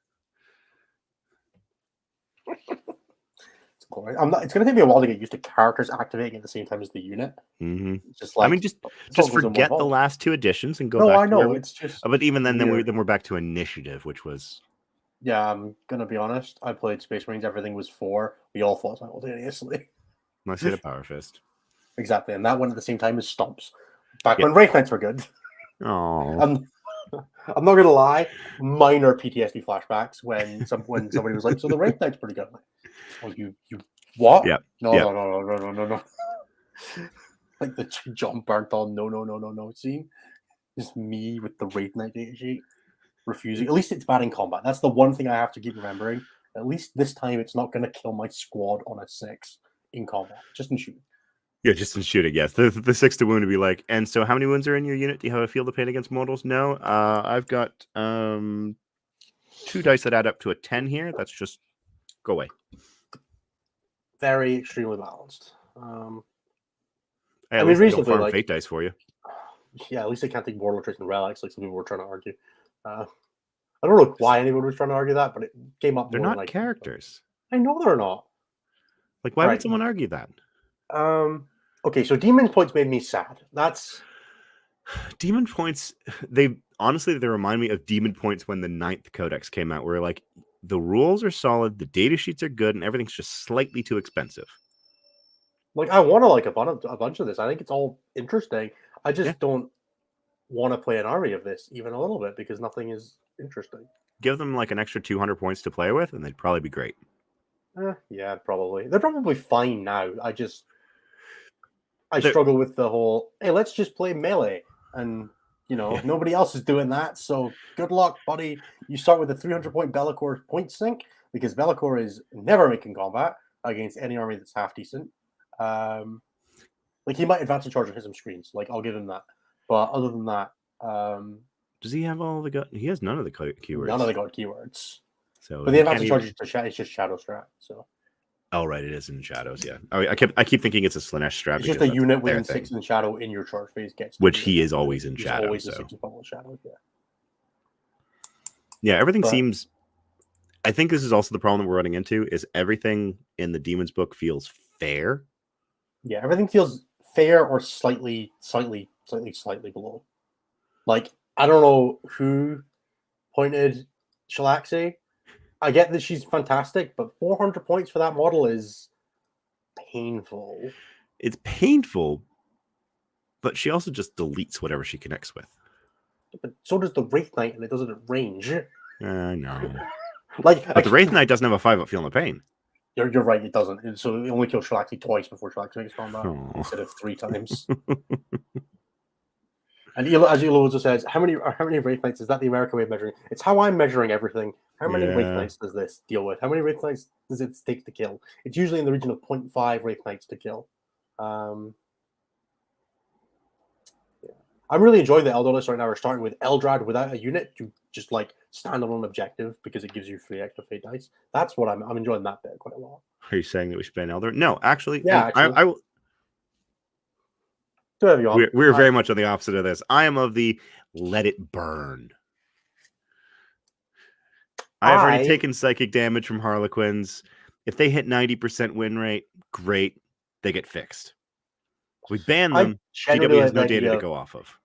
[SPEAKER 1] It's cool. It's going to take me a while to get used to characters activating at the same time as the unit.
[SPEAKER 2] Mm-hmm.
[SPEAKER 1] Just like,
[SPEAKER 2] just forget the last 2 editions and go back.
[SPEAKER 1] No, I know. It's just.
[SPEAKER 2] But even then we're back to initiative, which was.
[SPEAKER 1] Yeah, I'm gonna be honest. I played Space Marines. Everything was 4. We all fought simultaneously.
[SPEAKER 2] Unless you had a Power Fist.
[SPEAKER 1] Exactly, and that one at the same time as Stomps. Back when Wraithknights were good.
[SPEAKER 2] Oh.
[SPEAKER 1] I'm not gonna lie. Minor PTSD flashbacks when somebody was like, "So the Wraithknight's pretty good." Like, oh, you what?
[SPEAKER 2] Yeah.
[SPEAKER 1] No. Like the John Bernthal no scene. Just me with the Wraithknight data sheet. Refusing. At least it's bad in combat. That's the one thing I have to keep remembering. At least this time it's not going to kill my squad on a 6 in combat. Just in shooting.
[SPEAKER 2] Yeah, just in shooting, yes. The 6 to wound would be like, and so how many wounds are in your unit? Do you have a field of pain against mortals? No. I've got 2 dice that add up to a 10 here. That's just go away.
[SPEAKER 1] Very extremely balanced.
[SPEAKER 2] Hey, at least reasonably farm fate dice for you.
[SPEAKER 1] Yeah, at least I can't take warlord traits and relics like some people were trying to argue. I don't know why anyone was trying to argue that, but it came up
[SPEAKER 2] They're
[SPEAKER 1] more than
[SPEAKER 2] not
[SPEAKER 1] I
[SPEAKER 2] characters.
[SPEAKER 1] I know they're not.
[SPEAKER 2] Like, why would
[SPEAKER 1] Right.
[SPEAKER 2] someone argue that?
[SPEAKER 1] Okay, so Demon Points made me sad. That's
[SPEAKER 2] Demon Points, they remind me of Demon Points when the 9th Codex came out, where like the rules are solid, the data sheets are good, and everything's just slightly too expensive.
[SPEAKER 1] like I want to like a bunch of this. I think it's all interesting. I just
[SPEAKER 2] Yeah.
[SPEAKER 1] don't want to play an army of this even a little bit because nothing is interesting.
[SPEAKER 2] Give them like an extra 200 points to play with, and they'd probably be great.
[SPEAKER 1] Yeah, probably. They're probably fine now. I
[SPEAKER 2] They're-
[SPEAKER 1] struggle with the whole, hey, let's just play melee. And, you know, nobody else is doing that. So good luck, buddy. You start with a 300-point Be'lakor point sink because Be'lakor is never making combat against any army that's half decent. Like, he might advance in charge and hit some screens. Like, I'll give him that. But other than that,
[SPEAKER 2] does he have all the he has none of the keywords.
[SPEAKER 1] none of the god keywords.
[SPEAKER 2] So
[SPEAKER 1] but the advance in charge is just Shadow Strat. So.
[SPEAKER 2] Oh, right, it is in Shadows, yeah. Oh, I keep thinking it's a Slanesh strat.
[SPEAKER 1] It's just a unit within 6 in Shadow in your charge phase gets.
[SPEAKER 2] Which he is always in Shadow.
[SPEAKER 1] Always
[SPEAKER 2] so.
[SPEAKER 1] a 6 in Shadow, yeah.
[SPEAKER 2] Yeah, everything seems... I think this is also the problem that we're running into, is everything in the Demon's book feels fair.
[SPEAKER 1] Yeah, everything feels fair or slightly below. Like, I don't know who pointed Shalaxi. I get that she's fantastic, but 400 points for that model is painful.
[SPEAKER 2] It's painful, but she also just deletes whatever she connects with.
[SPEAKER 1] But so does the Wraithknight, and it does it at range.
[SPEAKER 2] I know.
[SPEAKER 1] But
[SPEAKER 2] the Wraithknight doesn't have a 5-up Feel No Pain.
[SPEAKER 1] You're right, it doesn't. And so it only kills Shalaxi twice before Shalaxi makes combat instead of 3 times. And as Elo also says, how many Wraithknights is that the American way of measuring? It's how I'm measuring everything. How many Wraithknights does this deal with? How many Wraithknights does it take to kill? It's usually in the region of 0.5 Wraithknights to kill. I'm really enjoying the Eldar list right now. We're starting with Eldrad without a unit to just like stand on an objective because it gives you 3 extra fate dice. That's what I'm enjoying that bit quite a lot.
[SPEAKER 2] Are you saying that we should ban Eldar? No, actually.
[SPEAKER 1] Yeah,
[SPEAKER 2] I will. We're very much on the opposite of this. I am of the let it burn. I've already taken psychic damage from Harlequins. If they hit 90% win rate, great. They get fixed. We ban them. GW has no data to go off of.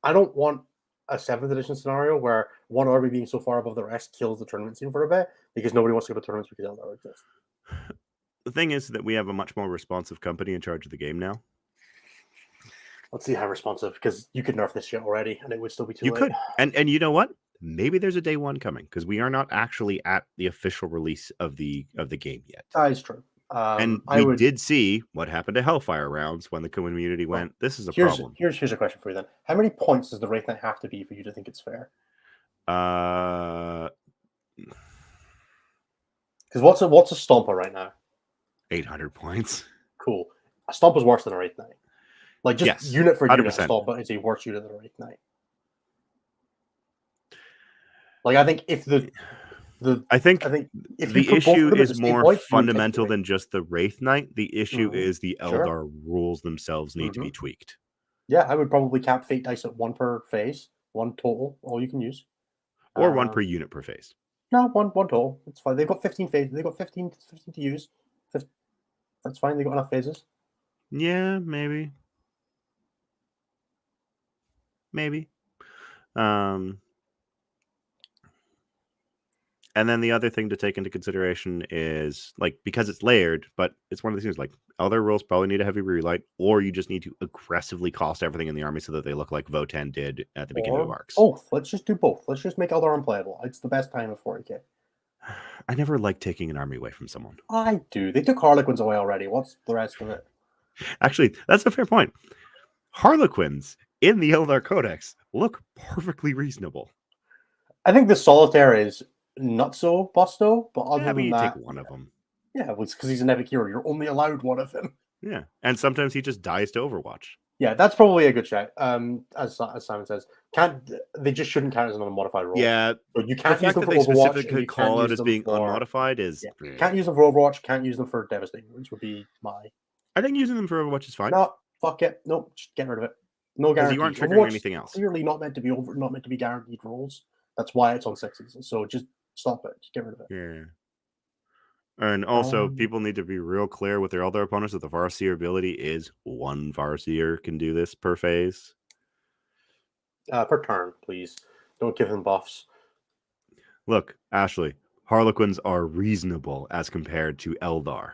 [SPEAKER 1] I don't want a 7th edition scenario where one army being so far above the rest kills the tournament scene for a bit because nobody wants to go to tournaments because Eldar exists.
[SPEAKER 2] The thing is that we have a much more responsive company in charge of the game now.
[SPEAKER 1] Let's see how responsive, because you could nerf this shit already and it would still be too late.
[SPEAKER 2] You could. And you know what? Maybe there's a day 1 coming, because we are not actually at the official release of the game yet.
[SPEAKER 1] That is true.
[SPEAKER 2] And we did see what happened to Hellfire rounds when the community went, this is a problem.
[SPEAKER 1] Here's a question for you then. How many points does the Wraithknight have to be for you to think it's fair? Because what's a Stomper right now?
[SPEAKER 2] 800 points.
[SPEAKER 1] Cool. A Stomper's worse than a Wraithknight. Like, just unit for
[SPEAKER 2] 100%.
[SPEAKER 1] unit, Stomper is a worse unit than a Wraithknight. Like, I think if the
[SPEAKER 2] issue is more fundamental than just the Wraithknight. The issue is the Eldar rules themselves need to be tweaked.
[SPEAKER 1] Yeah, I would probably cap fate dice at 1 per phase, 1 total, all you can use.
[SPEAKER 2] Or 1 per unit per phase.
[SPEAKER 1] No, one total. It's fine. They've got 15 phases. They've got 15 to use. That's fine. They've got enough phases.
[SPEAKER 2] Yeah, maybe. And then the other thing to take into consideration is, like, because it's layered, but it's one of these things, like, other rules probably need a heavy relight, or you just need to aggressively cost everything in the army so that they look like Votan did at the beginning of Arcs.
[SPEAKER 1] Both. Let's just do both. Let's just make Eldar unplayable. It's the best time of 40k.
[SPEAKER 2] I never like taking an army away from someone.
[SPEAKER 1] I do. They took Harlequins away already. What's the rest of it?
[SPEAKER 2] Actually, that's a fair point. Harlequins in the Eldar Codex look perfectly reasonable.
[SPEAKER 1] I think the Solitaire is not so busto, but other than that,
[SPEAKER 2] take one of them.
[SPEAKER 1] Yeah, it's because he's an epic hero. You're only allowed one of him.
[SPEAKER 2] Yeah, and sometimes he just dies to Overwatch.
[SPEAKER 1] Yeah, that's probably a good shout. As Simon says, they just shouldn't count as an unmodified role.
[SPEAKER 2] Yeah,
[SPEAKER 1] but you can't use them for
[SPEAKER 2] Overwatch.
[SPEAKER 1] Specifically
[SPEAKER 2] call out as being unmodified is
[SPEAKER 1] can't use them for Overwatch. Can't use them for Devastating, which would be my.
[SPEAKER 2] I think using them for Overwatch is fine.
[SPEAKER 1] No, fuck it. No, just get rid of it. No guarantee.
[SPEAKER 2] You aren't triggering anything else.
[SPEAKER 1] Clearly not meant to be not meant to be guaranteed roles. That's why it's on 6s. So just stop it. Just get rid of it.
[SPEAKER 2] Yeah. And also, people need to be real clear with their other opponents that the Farseer ability is one Farseer can do this per phase.
[SPEAKER 1] Per turn, please. Don't give them buffs.
[SPEAKER 2] Look, Ashley, Harlequins are reasonable as compared to Eldar.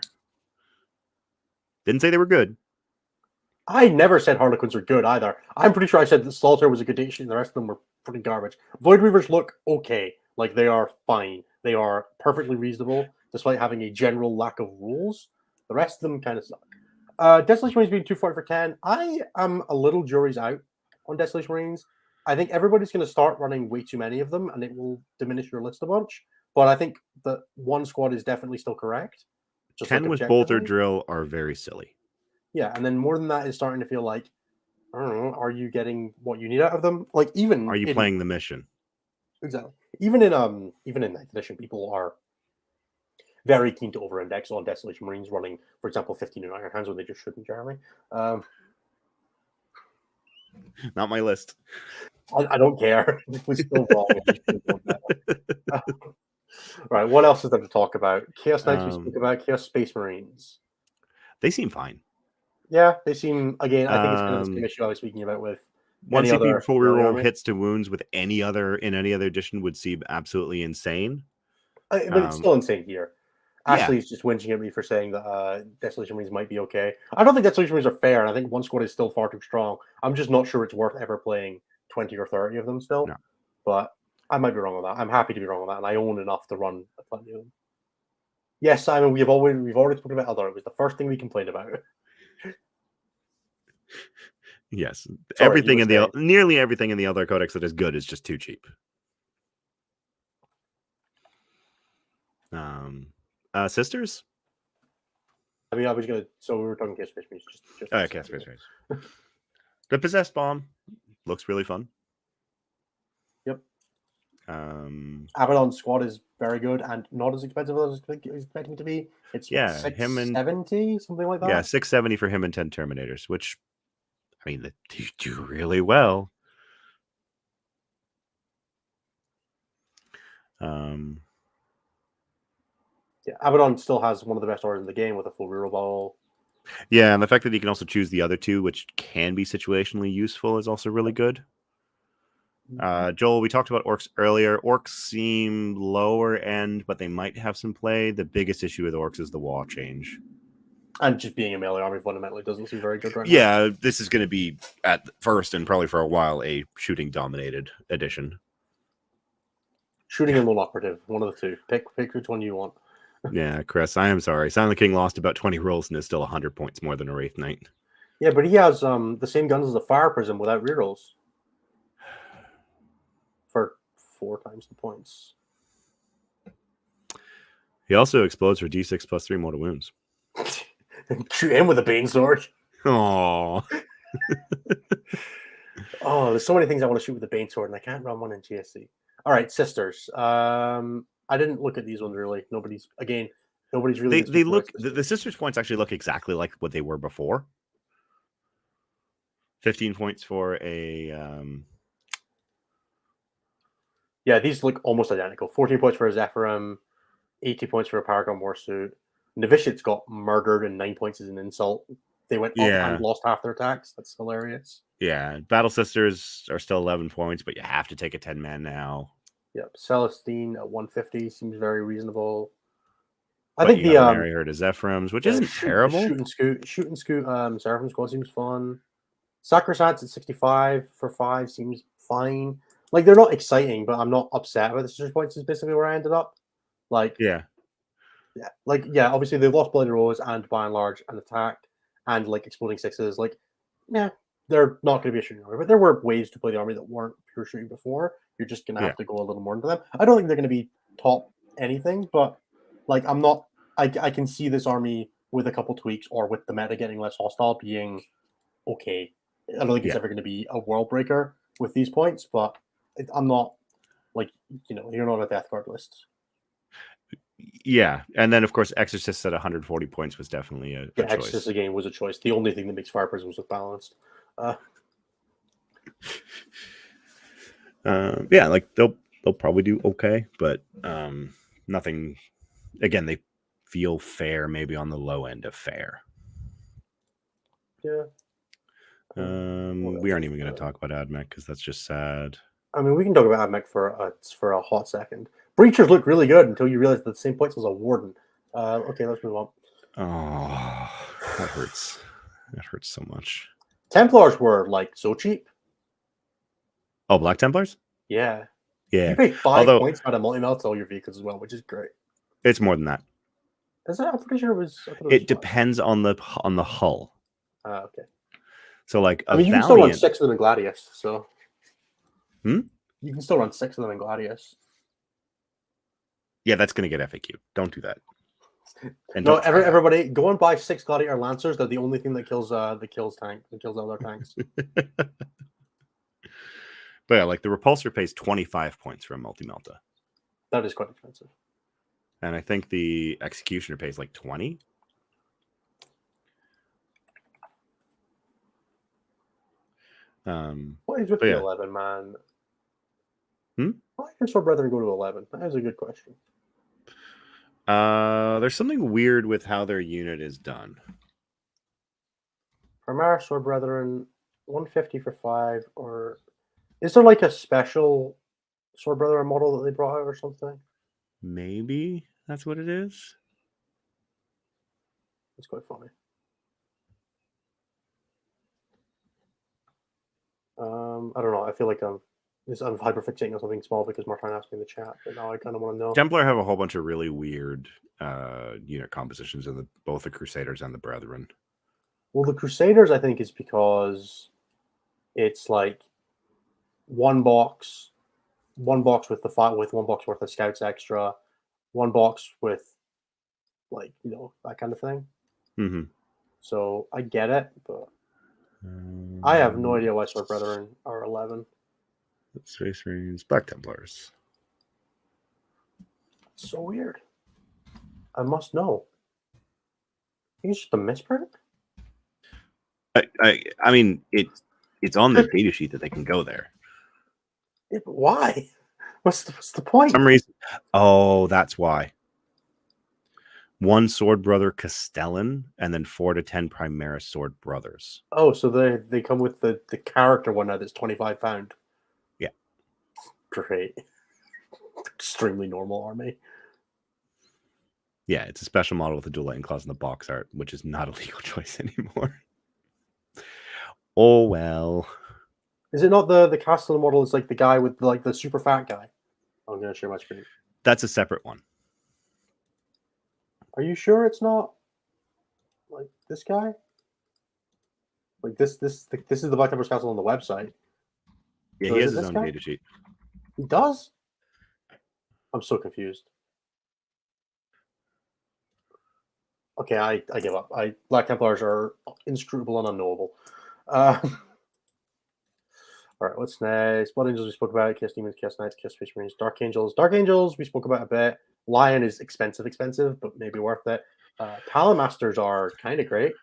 [SPEAKER 2] Didn't say they were good.
[SPEAKER 1] I never said Harlequins are good either. I'm pretty sure I said that Slaughter was a good addition. The rest of them were pretty garbage. Void Reavers look okay. Like, they are fine. They are perfectly reasonable, despite having a general lack of rules. The rest of them kind of suck. Desolation Marines being 240 for 10. I am a little jury's out on Desolation Marines. I think everybody's going to start running way too many of them, and it will diminish your list a bunch. But I think that one squad is definitely still correct.
[SPEAKER 2] 10 with Bolter Drill are very silly.
[SPEAKER 1] Yeah, and then more than that is starting to feel like, I don't know, are you getting what you need out of them? Like, even
[SPEAKER 2] are you playing the mission?
[SPEAKER 1] Exactly. Even in 9th edition, people are very keen to over-index on Desolation Marines running, for example, 15 in Iron Hands when they just shouldn't, Jeremy.
[SPEAKER 2] Not my list.
[SPEAKER 1] I don't care. It was still wrong. Right, what else is there to talk about? Chaos Knights we spoke about, Chaos Space Marines.
[SPEAKER 2] They seem fine.
[SPEAKER 1] Yeah, they seem, again, I think it's kind of the same issue I was speaking about with
[SPEAKER 2] once you beat full reroll hits to wounds with any other edition would seem absolutely insane.
[SPEAKER 1] But it's still insane here. Ashley's just whinging at me for saying that Desolation Marines might be okay. I don't think Desolation Marines are fair, and I think one squad is still far too strong. I'm just not sure it's worth ever playing 20 or 30 of them still.
[SPEAKER 2] No.
[SPEAKER 1] But I might be wrong on that. I'm happy to be wrong on that, and I own enough to run plenty of them. Yes, Simon, we've already spoken about Eldar. It was the first thing we complained about.
[SPEAKER 2] Yes,
[SPEAKER 1] Sorry,
[SPEAKER 2] nearly everything in the Eldar Codex that is good is just too cheap. Sisters?
[SPEAKER 1] I mean, I was gonna. So we were talking Chaos Space Marines.
[SPEAKER 2] Chaos Space Marines. The Possessed Bomb looks really fun.
[SPEAKER 1] Yep. Abaddon's squad is very good and not as expensive as I was expecting to be. It's
[SPEAKER 2] him and
[SPEAKER 1] 670, something like that.
[SPEAKER 2] Yeah, 670 for him and 10 Terminators, which I mean they do really well.
[SPEAKER 1] Yeah, Abaddon still has one of the best orders in the game with a full reroll ball.
[SPEAKER 2] Yeah, and the fact that he can also choose the other two, which can be situationally useful, is also really good. Joel, we talked about orcs earlier. Orcs seem lower end, but they might have some play. The biggest issue with orcs is the wall change.
[SPEAKER 1] And just being a melee army fundamentally doesn't seem very good right now.
[SPEAKER 2] Yeah, this is going to be, at first and probably for a while, a shooting-dominated edition.
[SPEAKER 1] Shooting and lone operative, one of the two. Pick which one you want.
[SPEAKER 2] Yeah, Chris, I am sorry. Silent King lost about 20 rolls and is still 100 points more than a Wraithknight.
[SPEAKER 1] Yeah, but he has the same guns as a Fire Prism without rerolls. For 4 times the points.
[SPEAKER 2] He also explodes for D6 plus 3 mortal wounds.
[SPEAKER 1] Shoot him with a Bane Sword.
[SPEAKER 2] Oh.
[SPEAKER 1] Oh, there's so many things I want to shoot with the Bane Sword, and I can't run one in GSC. All right, Sisters. I didn't look at these ones really. Nobody's really.
[SPEAKER 2] They look. The Sisters points actually look exactly like what they were before. 15 points for a.
[SPEAKER 1] Yeah, these look almost identical. 14 points for a Zephyrim, 80 points for a Paragon Warsuit. Novitiates got murdered, and 9 points is an insult. They went up and lost half their attacks. That's hilarious.
[SPEAKER 2] Yeah, Battle Sisters are still 11 points, but you have to take a 10-man now.
[SPEAKER 1] Yep, Celestine at 150 seems very reasonable. I think the
[SPEAKER 2] Mary Herd of Zephyrims, which isn't terrible.
[SPEAKER 1] Shoot and scoot Seraphim squad seems fun. Sacrosanct at 65 for 5 seems fine. Like, they're not exciting, but I'm not upset with the Sisters points. Is basically where I ended up. Like, obviously they've lost Bloody Rose and by and large an attack and like exploding sixes. Like, yeah, they're not going to be a shooting army, but there were ways to play the army that weren't pure shooting before. You're just going to have to go a little more into them. I don't think they're going to be top anything, but like I can see this army with a couple tweaks or with the meta getting less hostile being okay. I don't think it's ever going to be a world breaker with these points, but I'm not like, you're not a Death Guard list.
[SPEAKER 2] Yeah, and then of course Exorcist at 140 points was definitely a choice.
[SPEAKER 1] Exorcist again was a choice. The only thing that makes Fire Prisms look balanced.
[SPEAKER 2] Like they'll probably do okay, but nothing. Again, they feel fair, maybe on the low end of fair.
[SPEAKER 1] Yeah.
[SPEAKER 2] We aren't even going to talk about AdMech because that's just sad.
[SPEAKER 1] I mean, we can talk about AdMech for a hot second. Breachers look really good until you realize that the same points as a Warden. Okay, let's move on.
[SPEAKER 2] Oh, that hurts. That hurts so much.
[SPEAKER 1] Templars were like so cheap.
[SPEAKER 2] Oh, Black Templars?
[SPEAKER 1] Yeah.
[SPEAKER 2] Yeah.
[SPEAKER 1] You pay 5 points out of multi-melt to all your vehicles as well, which is great.
[SPEAKER 2] It's more than that.
[SPEAKER 1] Is it? I'm pretty sure it was.
[SPEAKER 2] It depends on the hull.
[SPEAKER 1] Okay.
[SPEAKER 2] So, like,
[SPEAKER 1] I mean, you can still run 6 of them in Gladius. So. You can still run 6 of them in Gladius.
[SPEAKER 2] Yeah, that's going to get FAQ. Don't do that.
[SPEAKER 1] And no, everybody, go and buy 6 Gladiator Lancers. They're the only thing that kills other tanks.
[SPEAKER 2] But yeah, like the Repulsor pays 25 points for a multi-melta.
[SPEAKER 1] That is quite expensive.
[SPEAKER 2] And I think the Executioner pays like 20.
[SPEAKER 1] What is with the 11, man? Why did Sword Brethren go to 11? That is a good question.
[SPEAKER 2] There's something weird with how their unit is done.
[SPEAKER 1] Primaris Sword Brethren, 150 for 5, or is there like a special Sword Brethren model that they brought out or something?
[SPEAKER 2] Maybe that's what it is.
[SPEAKER 1] It's quite funny. I don't know. I feel like I'm hyperfixating on something small because Martin asked me in the chat, but now I kind of want to know.
[SPEAKER 2] Templar have a whole bunch of really weird unit compositions in both the Crusaders and the Brethren.
[SPEAKER 1] Well, the Crusaders, I think, is because it's like one box with the fight with 1 box worth of scouts extra, 1 box with like that kind of thing.
[SPEAKER 2] Mm-hmm.
[SPEAKER 1] So I get it, but I have no idea why Sword Brethren are 11.
[SPEAKER 2] Space Marines, Black Templars.
[SPEAKER 1] It's so weird. I must know. I think it's just a misprint.
[SPEAKER 2] I mean, it's on the data sheet that they can go there.
[SPEAKER 1] Yeah, but why? What's the point?
[SPEAKER 2] For some reason. Oh, that's why. 1 Sword Brother Castellan, and then 4 to 10 Primaris Sword Brothers.
[SPEAKER 1] Oh, so they come with the character one now that's £25.
[SPEAKER 2] Yeah.
[SPEAKER 1] Great. Extremely normal army.
[SPEAKER 2] Yeah, it's a special model with a dual lightning claws in the box art, which is not a legal choice anymore. Oh well.
[SPEAKER 1] Is it not the Castellan model? It's like the guy with like the super fat guy. I'm gonna share my screen.
[SPEAKER 2] That's a separate one.
[SPEAKER 1] Are you sure it's not like this guy? Like this is the Black Templars Castle on the website.
[SPEAKER 2] Yeah, so he has his own data sheet.
[SPEAKER 1] He does? I'm so confused. Okay, I give up. Black Templars are inscrutable and unknowable. All right, what's next? Blood Angels we spoke about. Chaos Demons, Chaos Knights, Chaos Space Marines, Dark Angels. Dark Angels we spoke about a bit. Lion is expensive, but maybe worth it. Palamasters are kind of great.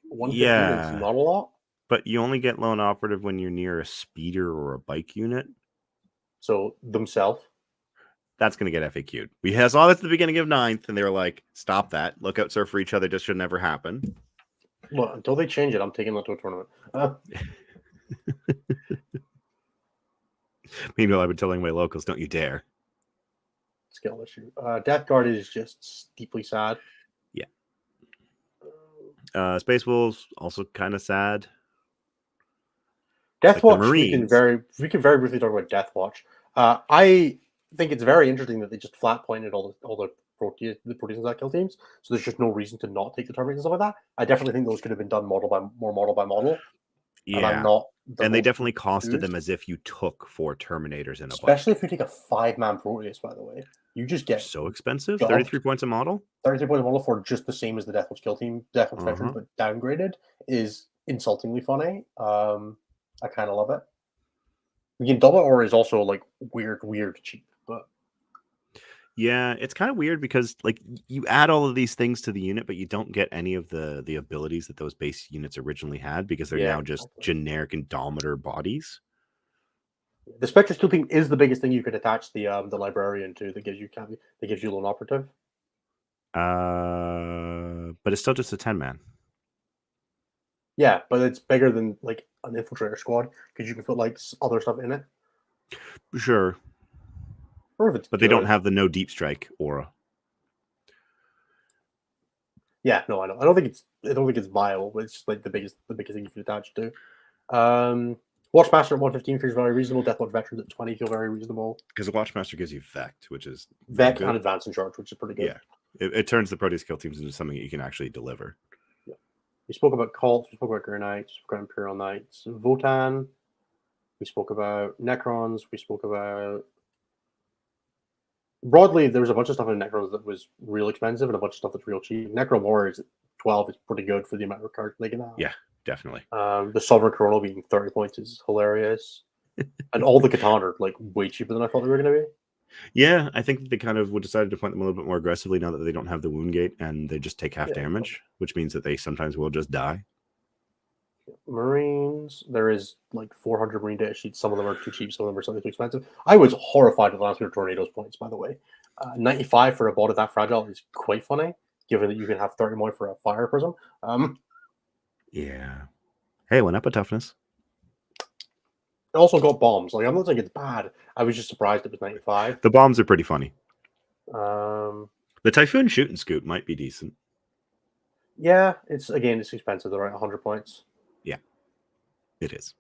[SPEAKER 1] 150 is not a lot.
[SPEAKER 2] But you only get lone operative when you're near a speeder or a bike unit.
[SPEAKER 1] So themselves.
[SPEAKER 2] That's going to get FAQ'd. We saw this at the beginning of 9th, and they were like, stop that. Lookouts are for each other. This should never happen.
[SPEAKER 1] Well, until they change it, I'm taking that to a tournament.
[SPEAKER 2] Meanwhile, I've been telling my locals, don't you dare.
[SPEAKER 1] Skill issue. Death Guard is just deeply sad.
[SPEAKER 2] Yeah. Space Wolves, also kind of sad.
[SPEAKER 1] Death Watch, we can very briefly talk about Death Watch. I think it's very interesting that they just flat pointed all the Proteans that kill teams. So there's just no reason to not take the Terminators and stuff like that. I definitely think those could have been done model by model.
[SPEAKER 2] Yeah,
[SPEAKER 1] and I'm not.
[SPEAKER 2] And they definitely costed them as if you took 4 Terminators in a
[SPEAKER 1] especially if you take a 5-man Proteus. By the way, you just get
[SPEAKER 2] so expensive. 33 points a model.
[SPEAKER 1] 33 points a model for just the same as the Death Watch kill team, Death Watch veterans, but downgraded is insultingly funny. I kind of love it. You can double or is also like weird cheap, but
[SPEAKER 2] yeah, it's kind of weird because like you add all of these things to the unit, but you don't get any of the abilities that those base units originally had because they're now just generic Indomitor bodies.
[SPEAKER 1] The Spectre Steel team is the biggest thing you could attach the librarian to that gives you lone operative.
[SPEAKER 2] But it's still just a 10-man.
[SPEAKER 1] Yeah, but it's bigger than like an infiltrator squad because you can put like other stuff in it.
[SPEAKER 2] Sure,
[SPEAKER 1] Or if it's
[SPEAKER 2] but
[SPEAKER 1] good.
[SPEAKER 2] they don't have the no deep strike aura.
[SPEAKER 1] Yeah, no, I know. I don't think it's viable, but it's just like the biggest thing you can attach to. Watchmaster at 115 feels very reasonable. Deathwatch Veterans at 20 feel very reasonable.
[SPEAKER 2] Because the Watchmaster gives you Vect, which is
[SPEAKER 1] Vec
[SPEAKER 2] good.
[SPEAKER 1] and Advance in Charge, which is pretty good.
[SPEAKER 2] Yeah, it turns the Proteus kill teams into something that you can actually deliver.
[SPEAKER 1] Yeah. We spoke about Cults, we spoke about Grey Knights, we spoke about Imperial Knights, Votan, we spoke about Necrons, we spoke about... Broadly, there was a bunch of stuff in Necrons that was real expensive and a bunch of stuff that's real cheap. Necron Warriors at 12 is pretty good for the amount of cards they can have.
[SPEAKER 2] Yeah, definitely.
[SPEAKER 1] The Sovereign Coronal being 30 points is hilarious. And all the Catan are like way cheaper than I thought they were going to be.
[SPEAKER 2] Yeah, I think they kind of decided to point them a little bit more aggressively now that they don't have the wound gate and they just take half damage, which means that they sometimes will just die.
[SPEAKER 1] Marines, there is like 400 Marine data sheets. Some of them are too cheap, some of them are slightly too expensive. I was horrified at the last year of Tornado's points, by the way. 95 for a bot that fragile is quite funny, given that you can have 30 more for a fire prism.
[SPEAKER 2] Yeah. Hey, went up a toughness.
[SPEAKER 1] It also got bombs. Like, I'm not saying it's bad. I was just surprised it was 95.
[SPEAKER 2] The bombs are pretty funny.
[SPEAKER 1] The
[SPEAKER 2] Typhoon shoot and scoot might be decent.
[SPEAKER 1] Yeah, it's expensive. They're right, 100 points.
[SPEAKER 2] Yeah, it is.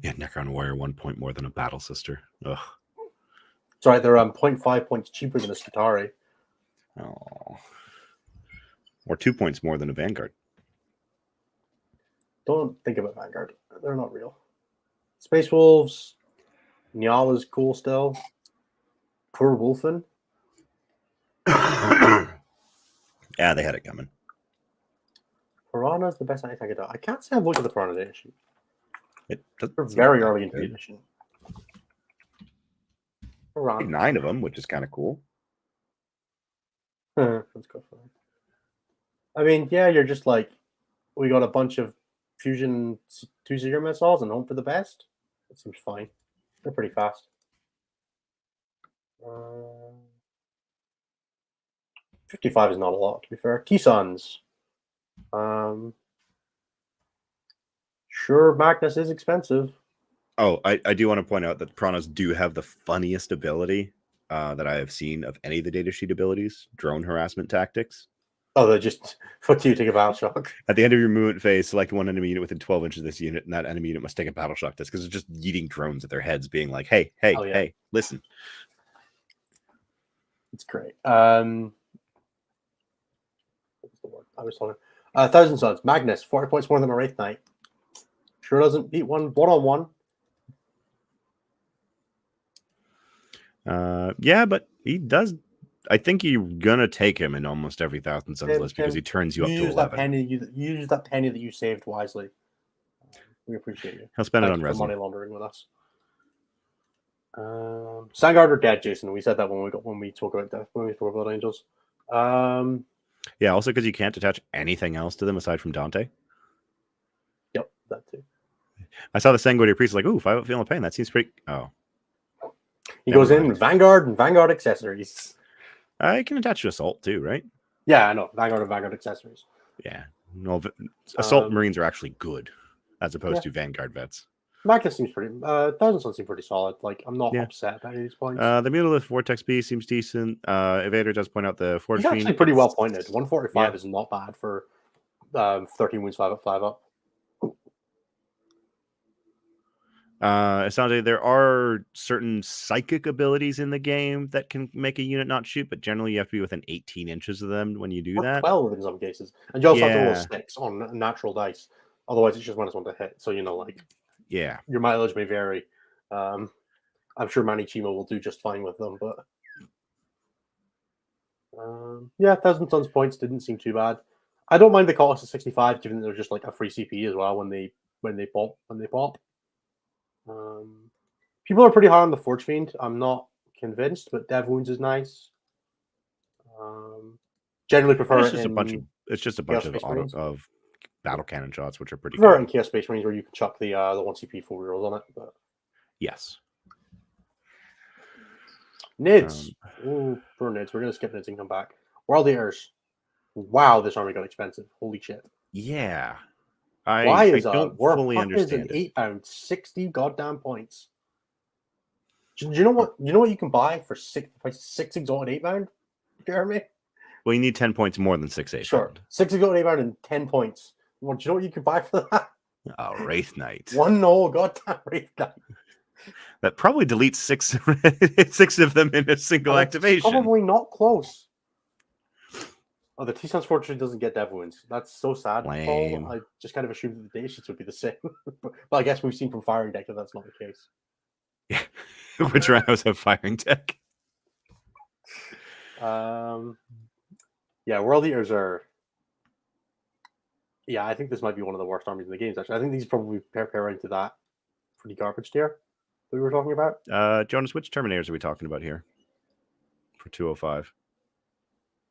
[SPEAKER 2] Yeah, Necron Warrior 1 point more than a Battle Sister. Ugh.
[SPEAKER 1] Sorry, they're 0.5 points cheaper than a Skitarii.
[SPEAKER 2] Oh. Or 2 points more than a Vanguard.
[SPEAKER 1] Don't think about Vanguard. They're not real. Space Wolves. Nyala's cool still. Poor Wolfen.
[SPEAKER 2] Yeah, they had it coming.
[SPEAKER 1] Piranha's the best anti-tank attack. I can't say I've looked at the Piranha data sheet.
[SPEAKER 2] They're
[SPEAKER 1] very early into the edition.
[SPEAKER 2] 9 of them, which is kind of cool.
[SPEAKER 1] Let's go for it. I mean, yeah, you're just like, we got a bunch of Fusion 2-0 missiles and hope for the best. It seems fine. They're pretty fast. 55 is not a lot, to be fair. Keysons. Sure, Magnus is expensive.
[SPEAKER 2] Oh, I do want to point out that Piranhas do have the funniest ability that I have seen of any of the datasheet abilities, drone harassment tactics.
[SPEAKER 1] Oh, they're just fuck you, take a battle shock.
[SPEAKER 2] At the end of your movement phase, select one enemy unit within 12 inches of this unit, and that enemy unit must take a battle shock test because it's just yeeting drones at their heads, being like, hey, hey, listen.
[SPEAKER 1] It's great. What's the word I was talking? Thousand Suns, Magnus, 40 points more than a Wraithknight. Sure doesn't beat one-on-one.
[SPEAKER 2] Yeah, but he does. I think you're gonna take him in almost every Thousand Suns list because he turns you up to 11.
[SPEAKER 1] Use that penny that you saved wisely. We appreciate you.
[SPEAKER 2] He'll spend it on resin.
[SPEAKER 1] Money laundering with us. Sandguard are dead, Jason. We said that when we spoke about death, when we spoke about angels.
[SPEAKER 2] Yeah, also because you can't attach anything else to them aside from Dante.
[SPEAKER 1] Yep, that too.
[SPEAKER 2] I saw the Sanguinary Priest like, ooh, 5 feeling pain. That seems pretty. Oh.
[SPEAKER 1] He goes in with Vanguard and Vanguard accessories.
[SPEAKER 2] I can attach to Assault too, right?
[SPEAKER 1] Yeah, I know. Vanguard and Vanguard accessories.
[SPEAKER 2] Yeah. No, Assault Marines are actually good as opposed to Vanguard vets.
[SPEAKER 1] Magnus seems pretty... Thousand Suns seem pretty solid. Like, I'm not upset by these points.
[SPEAKER 2] The Mutalisth Vortex B seems decent. Evader does point out the Forge
[SPEAKER 1] He's actually pretty well pointed. 145 is not bad for 13 wounds 5 up.
[SPEAKER 2] Asante, there are certain psychic abilities in the game that can make a unit not shoot, but generally you have to be within 18 inches of them when you do that.
[SPEAKER 1] 12 in some cases. And you also have to roll 6 on natural dice. Otherwise, it's just -1 to hit. So, like, your mileage may vary. I'm sure Manny Chimo will do just fine with them, but Thousand Suns points didn't seem too bad. I don't mind the cost of 65, given that they're just like a free CP as well when they pop. People are pretty high on the Forge Fiend. I'm not convinced, but Dev Wounds is nice. Generally prefer
[SPEAKER 2] it's just a bunch of battle cannon shots, which are pretty
[SPEAKER 1] There are in
[SPEAKER 2] good.
[SPEAKER 1] Chaos Space Marines where you can chuck the 1 CP 4 rerolls on it. But...
[SPEAKER 2] Yes.
[SPEAKER 1] Nids. Ooh, poor Nids. We're going to skip Nids and come back. World Eaters. Wow, this army got expensive. Holy shit.
[SPEAKER 2] Yeah.
[SPEAKER 1] Why
[SPEAKER 2] I
[SPEAKER 1] is
[SPEAKER 2] don't
[SPEAKER 1] War
[SPEAKER 2] fully
[SPEAKER 1] Puck is an
[SPEAKER 2] understand it.
[SPEAKER 1] £8, 60 goddamn points. Do you know what? You know what you can buy for six exalted £8, Jeremy?
[SPEAKER 2] Well, you need 10 points more than 6 8.
[SPEAKER 1] Sure, 6 exalted £8 and 10 points. Well, do you know what you can buy for that?
[SPEAKER 2] Oh, Wraithknight.
[SPEAKER 1] One no goddamn Wraithknight.
[SPEAKER 2] That probably deletes 6 of them in a single activation.
[SPEAKER 1] Probably not close. Oh, the T-Sans Fortress doesn't get dev wounds. That's so sad,
[SPEAKER 2] Lame.
[SPEAKER 1] Paul. I just kind of assumed that the data sheets would be the same. But I guess we've seen from Firing Deck that that's not the case.
[SPEAKER 2] Yeah. Which rhinos have firing tech?
[SPEAKER 1] Yeah, World Eaters are... Yeah, I think this might be one of the worst armies in the games, actually. I think these probably pair into that pretty garbage tier that we were talking about.
[SPEAKER 2] Jonas, which Terminators are we talking about here? For 205.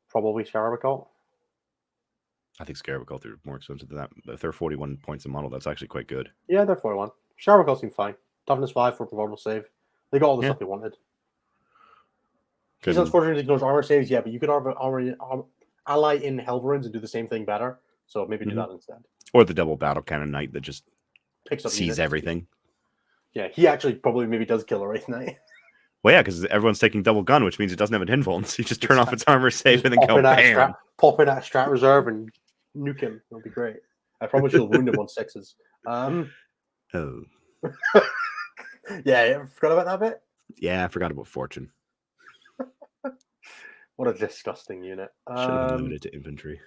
[SPEAKER 1] Probably Scarabacult.
[SPEAKER 2] I think Scarabacult are more expensive than that. If they're 41 points a model, that's actually quite good.
[SPEAKER 1] Yeah, they're 41. Scarabacult seem fine. Toughness 5 for provocative save. They got all the stuff they wanted. T-Sans Fortress ignores armor saves, yeah, but you could ally in Helverins and do the same thing better. So maybe do that instead.
[SPEAKER 2] Or the double battle cannon knight that just
[SPEAKER 1] picks up
[SPEAKER 2] sees
[SPEAKER 1] units.
[SPEAKER 2] everything.
[SPEAKER 1] Yeah, he actually probably maybe does kill a Wraithknight.
[SPEAKER 2] Well, yeah, because everyone's taking double gun, which means it doesn't have an invuln. So you just turn off its armor save and then go bam.
[SPEAKER 1] Pop in at Strat Reserve and nuke him. It'll be great. I probably should wound him on 6s.
[SPEAKER 2] Oh.
[SPEAKER 1] Yeah, forgot about that bit?
[SPEAKER 2] Yeah, I forgot about Fortune.
[SPEAKER 1] What a disgusting unit.
[SPEAKER 2] Should have been limited to infantry.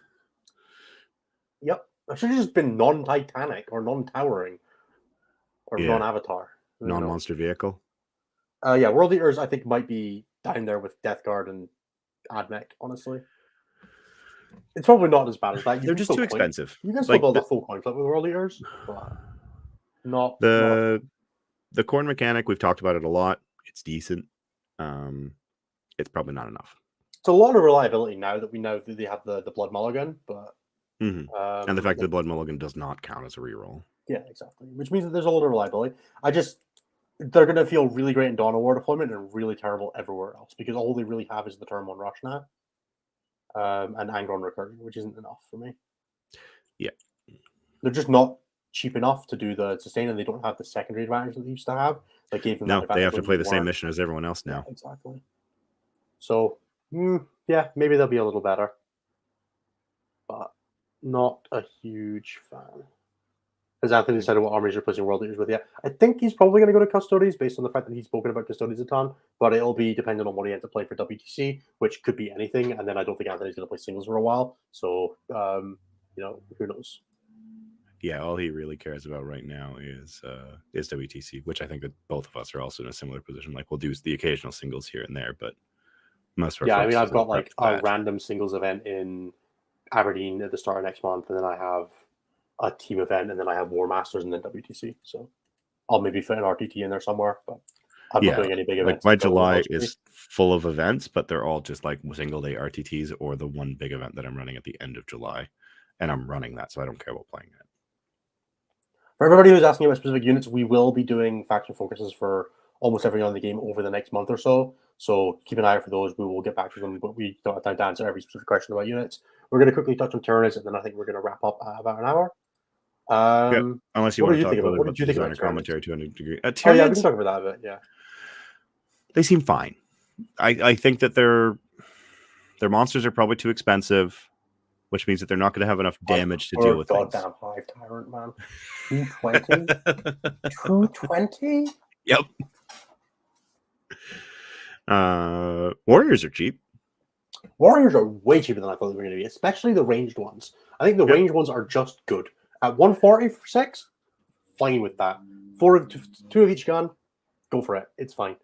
[SPEAKER 1] Yep. I should have just been non-Titanic or non-towering or non-avatar.
[SPEAKER 2] Non-monster vehicle.
[SPEAKER 1] Yeah, World Eaters I think might be down there with Death Guard and Admech, honestly. It's probably not as bad as that.
[SPEAKER 2] They're just too expensive.
[SPEAKER 1] You can still build a full coin flip with World Eaters, but not
[SPEAKER 2] the corn mechanic. We've talked about it a lot. It's decent. It's probably not enough.
[SPEAKER 1] It's a lot of reliability now that we know that they have the Blood Mulligan, but
[SPEAKER 2] and the fact that the Blood Mulligan does not count as a reroll.
[SPEAKER 1] Yeah, exactly. Which means that there's a lot of reliability. They're going to feel really great in Dawn of War deployment and really terrible everywhere else because all they really have is the Turn 1 Rush now. And Angron Recursion, which isn't enough for me.
[SPEAKER 2] Yeah.
[SPEAKER 1] They're just not cheap enough to do the sustain, and they don't have the secondary advantage that they used to have. That gave them
[SPEAKER 2] they have to play the same mission as everyone else now.
[SPEAKER 1] Yeah, exactly. So, yeah, maybe they'll be a little better. But not a huge fan. As Anthony decided what armies you're placing World Eaters with, yeah. I think he's probably going to go to Custodes based on the fact that he's spoken about Custodes a ton, but it'll be dependent on what he ends up playing for WTC, which could be anything, and then I don't think Anthony's going to play singles for a while, so, who knows?
[SPEAKER 2] Yeah, all he really cares about right now is WTC, which I think that both of us are also in a similar position. Like, we'll do the occasional singles here and there, but most of our folks
[SPEAKER 1] I've got like a random singles event in Aberdeen at the start of next month, and then I have a team event, and then I have War Masters and then WTC. So I'll maybe fit an RTT in there somewhere, but I'm not doing any big events.
[SPEAKER 2] Like my July is full of events, but they're all just like single day RTTs or the one big event that I'm running at the end of July, and I'm running that, so I don't care about playing it.
[SPEAKER 1] For everybody who's asking about specific units, we will be doing faction focuses for almost every on the game over the next month or so. So keep an eye out for those. We will get back to them, but we don't have time to answer every specific question about units. We're going to quickly touch on Tyranids, and then I think we're going to wrap up about an hour.
[SPEAKER 2] Unless you want to talk about
[SPEAKER 1] what did you think about
[SPEAKER 2] commentary to a degree.
[SPEAKER 1] We can talk about that a bit. Yeah,
[SPEAKER 2] they seem fine. I think that their monsters are probably too expensive, which means that they're not going to have enough damage to deal with things.
[SPEAKER 1] Goddamn Hive Tyrant, man. 220? 220?
[SPEAKER 2] Yep. Warriors are cheap.
[SPEAKER 1] Warriors are way cheaper than I thought they were going to be, especially the ranged ones. I think the ranged ones are just good. At 140 for 6, fine with that. 2 of each gun, go for it. It's fine.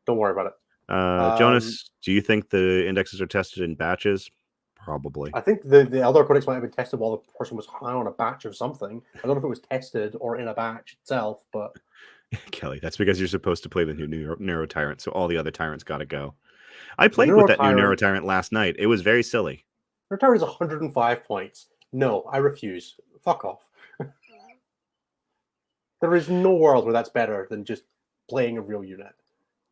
[SPEAKER 1] Don't worry about it.
[SPEAKER 2] Jonas, do you think the indexes are tested in batches? Probably.
[SPEAKER 1] I think the other codex might have been tested while the person was high on a batch or something. I don't know if it was tested or in a batch itself, but...
[SPEAKER 2] Kelly, that's because you're supposed to play the new Neuro Tyrant, so all the other Tyrants got to go. I played with that new Neuro Tyrant last night. It was very silly.
[SPEAKER 1] Neuro Tyrant is 105 points. No, I refuse. Fuck off. There is no world where that's better than just playing a real unit.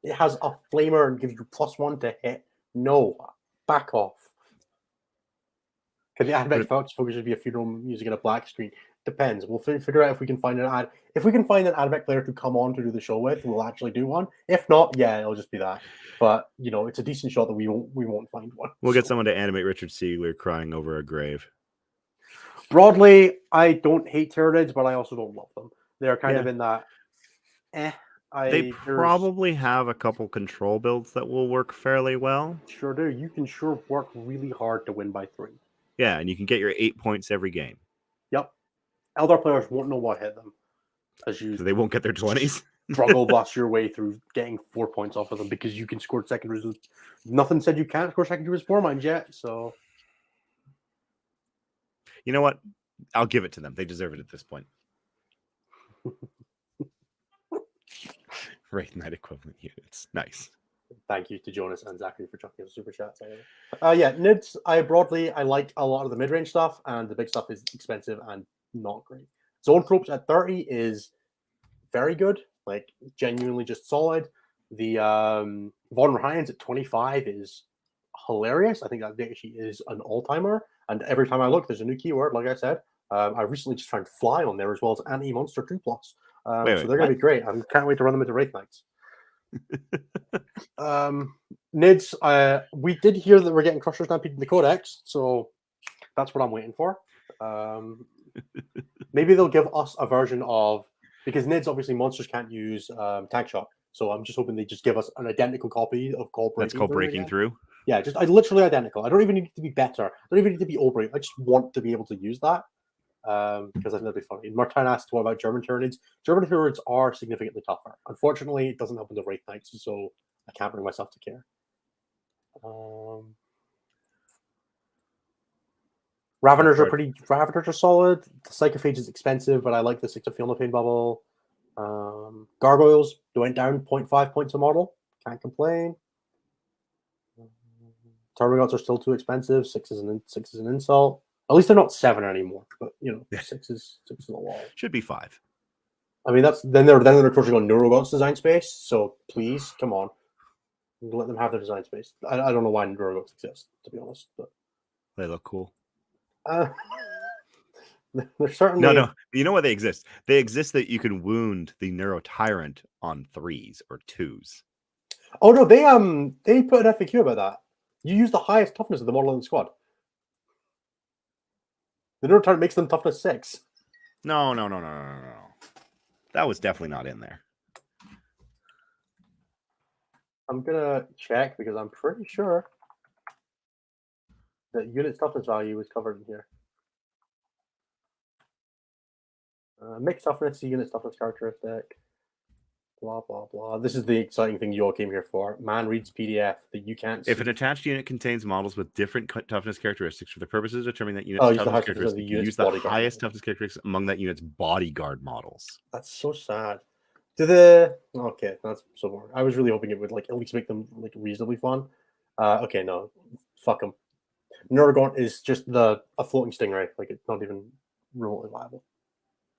[SPEAKER 1] It has a flamer and gives you +1 to hit. No, back off. Can the Admech focus just be a funeral music and a black screen? Depends. We'll figure out if we can find an Admech player to come on to do the show with. We'll actually do one. If not, yeah, it'll just be that. But it's a decent shot that we won't find one.
[SPEAKER 2] We'll get someone to animate Richard Siegler crying over a grave.
[SPEAKER 1] Broadly, I don't hate Tyranids, but I also don't love them. They're kind of in that.
[SPEAKER 2] They probably have a couple control builds that will work fairly well.
[SPEAKER 1] Sure do. You can sure work really hard to win by 3.
[SPEAKER 2] Yeah, and you can get your 8 points every game.
[SPEAKER 1] Yep. Eldar players won't know what hit them. So
[SPEAKER 2] they won't get their 20s.
[SPEAKER 1] Struggle bust your way through getting 4 points off of them because you can score secondaries. Nothing said you can't score secondaries 4 mines yet, so.
[SPEAKER 2] You know what? I'll give it to them. They deserve it at this point. Wraithknight equivalent units. Nice.
[SPEAKER 1] Thank you to Jonas and Zachary for chucking the super chats. Yeah, Nids, I like a lot of the mid-range stuff, and the big stuff is expensive and not great. Zone Tropes at 30 is very good, like genuinely just solid. The Von Ryan's at 25 is hilarious. I think that data sheet is an all-timer, and every time I look, there's a new keyword, like I said. I recently just found Fly on there as well as Anti-Monster 2+. So they're going to be great. I can't wait to run them into Wraithknights. Nids, we did hear that we're getting Crusher Stampede in the Codex, so that's what I'm waiting for. Maybe they'll give us a version of, because Nids, obviously monsters can't use Tank Shock, so I'm just hoping they just give us an identical copy of Call Breaking.
[SPEAKER 2] That's called Breaking Through?
[SPEAKER 1] Yeah, just literally identical. I don't even need it to be better. I don't even need to be Obrey. I just want to be able to use that. Because I think that'd be funny. Martin asked, what about German Tyranids? German Tyranids are significantly tougher. Unfortunately, it doesn't happen to Wraithknights, so I can't bring myself to care. Raveners are solid. The Psychophage is expensive, but I like the 6 of Feel No Pain bubble. Gargoyles went down 0.5 points a model. Can't complain. Termagants are still too expensive. 6 is an insult. At least they're not 7 anymore, but 6 is a lot.
[SPEAKER 2] Should be 5.
[SPEAKER 1] I mean, then they're encroaching on Neurogont's design space. So please, come on, let them have their design space. I don't know why Neurogonts exist, to be honest, but
[SPEAKER 2] they look cool.
[SPEAKER 1] They're certainly
[SPEAKER 2] no. You know why they exist? They exist that you can wound the Neuro Tyrant on 3s or 2s.
[SPEAKER 1] Oh no, they put an FAQ about that. You use the highest toughness of the model in the squad. The Neuro Tyrant makes them toughness 6.
[SPEAKER 2] No. That was definitely not in there.
[SPEAKER 1] I'm gonna check because I'm pretty sure that unit toughness value is covered in here. Mixed toughness, unit toughness characteristic. Blah blah blah. This is the exciting thing you all came here for. Man reads PDF that you can't see.
[SPEAKER 2] If an attached unit contains models with different toughness characteristics for the purpose of determining that unit's toughness characteristics, you use the highest toughness characteristics among that unit's bodyguard models.
[SPEAKER 1] That's so sad. Okay, that's so boring. I was really hoping it would at least make them reasonably fun. Okay, no, fuck them. Neurogaunt is just a floating stingray. It's not even remotely viable.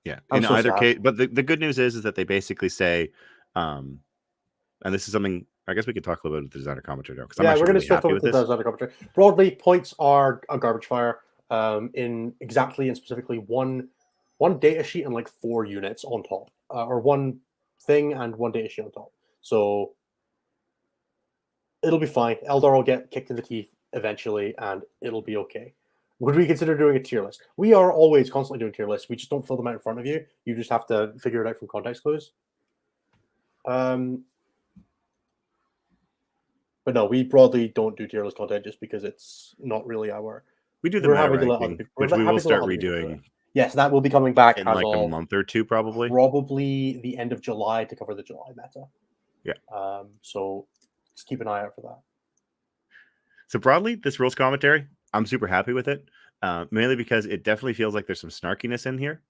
[SPEAKER 2] Yeah, in either case. But the good news is that they basically say, and this is something I guess we could talk a little bit about the designer commentary now, because I'm
[SPEAKER 1] we're going
[SPEAKER 2] really
[SPEAKER 1] to start with the designer commentary. Broadly, points are a garbage fire in exactly and specifically one data sheet and 4 units on top, or one thing and one data sheet on top. So it'll be fine. Eldar will get kicked in the teeth eventually, and it'll be okay. Would we consider doing a tier list? We are always constantly doing tier lists. We just don't fill them out in front of you. You just have to figure it out from context clues. But no, we broadly don't do tier list content just because it's not really our.
[SPEAKER 2] We do the meta ranking, which we will start redoing.
[SPEAKER 1] Yes, that will be coming back
[SPEAKER 2] in a month or two, probably.
[SPEAKER 1] Probably the end of July to cover the July meta.
[SPEAKER 2] Yeah.
[SPEAKER 1] So just keep an eye out for that.
[SPEAKER 2] So broadly, this rules commentary, I'm super happy with it, mainly because it definitely feels like there's some snarkiness in here,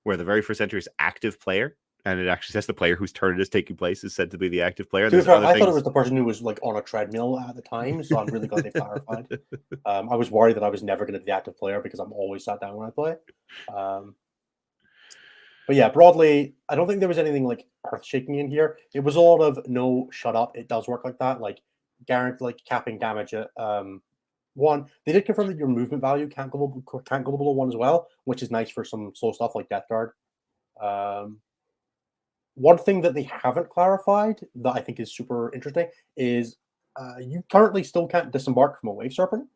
[SPEAKER 2] where the very first entry is active player, and it actually says the player whose turn it is taking place is said to be the active player.
[SPEAKER 1] To be
[SPEAKER 2] There's
[SPEAKER 1] fair,
[SPEAKER 2] other
[SPEAKER 1] I thought it
[SPEAKER 2] things.
[SPEAKER 1] was the person who was like on a treadmill at the time, so I'm really glad they clarified. I was worried that I was never going to be the active player because I'm always sat down when I play. But yeah, broadly, I don't think there was anything like earth-shaking in here. It was a lot of no, shut up. It does work like that, like guarantee, like capping damage at one. They did confirm that your movement value can't go below one as well, which is nice for some slow stuff like Death Guard. One thing that they haven't clarified that I think is super interesting is you currently still can't disembark from a Wave Serpent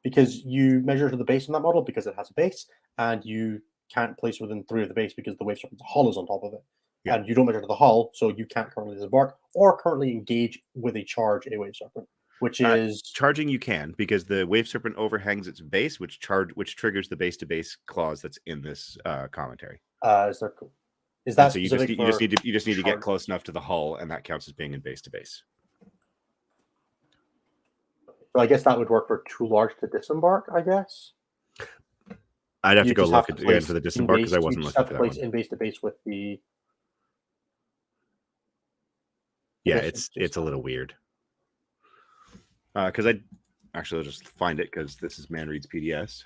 [SPEAKER 1] because you measure to the base in that model because it has a base, and you can't place within 3 of the base because the Wave Serpent's hull is on top of it. Yeah. And you don't measure to the hull, so you can't currently disembark or currently engage with a charge a Wave Serpent, which is...
[SPEAKER 2] charging you can, because the Wave Serpent overhangs its base, which triggers the base-to-base clause that's in this commentary.
[SPEAKER 1] Is there... Is that
[SPEAKER 2] so you just need to get close enough to the hull, and that counts as being in base to base.
[SPEAKER 1] So I guess that would work for too large to disembark, I guess.
[SPEAKER 2] I'd have to go look again for the disembark because I wasn't looking for that one.
[SPEAKER 1] In base to base with the...
[SPEAKER 2] Yeah, it's a little weird. Because I'll just find it because this is Man Reads PDS.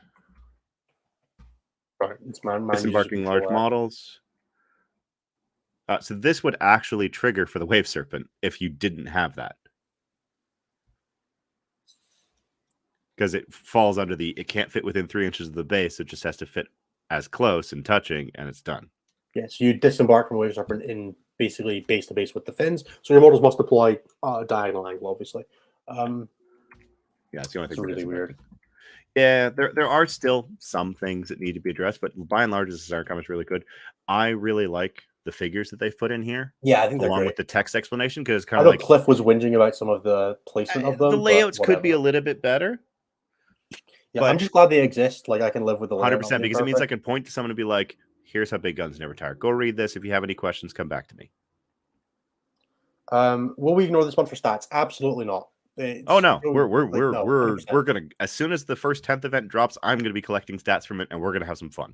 [SPEAKER 1] Right, it's man
[SPEAKER 2] disembarking large models. So this would actually trigger for the Wave Serpent if you didn't have that. Because it falls under it can't fit within 3 inches of the base. It just has to fit as close and touching, and it's done.
[SPEAKER 1] Yeah, so you disembark from a Wave Serpent in basically base to base with the fins. So your models must deploy diagonal angle, obviously.
[SPEAKER 2] Yeah, it's the only thing.
[SPEAKER 1] It's really weird.
[SPEAKER 2] Yeah, there are still some things that need to be addressed, but by and large, this is our comments really good. I really like the figures that they've put in here.
[SPEAKER 1] Yeah, I think they're
[SPEAKER 2] along
[SPEAKER 1] great.
[SPEAKER 2] with the text explanation, because it's kind of like
[SPEAKER 1] Cliff was whinging about some of the placement of them.
[SPEAKER 2] The layouts could be a little bit better.
[SPEAKER 1] Yeah, I'm just glad they exist. Like I can live with the
[SPEAKER 2] 100% because it means I can point to someone and be like, "Here's how big guns never tire. Go read this. If you have any questions, come back to me."
[SPEAKER 1] Will we ignore this one for stats? Absolutely not.
[SPEAKER 2] Oh no, we're gonna, as soon as the first 10th event drops, I'm gonna be collecting stats from it, and we're gonna have some fun.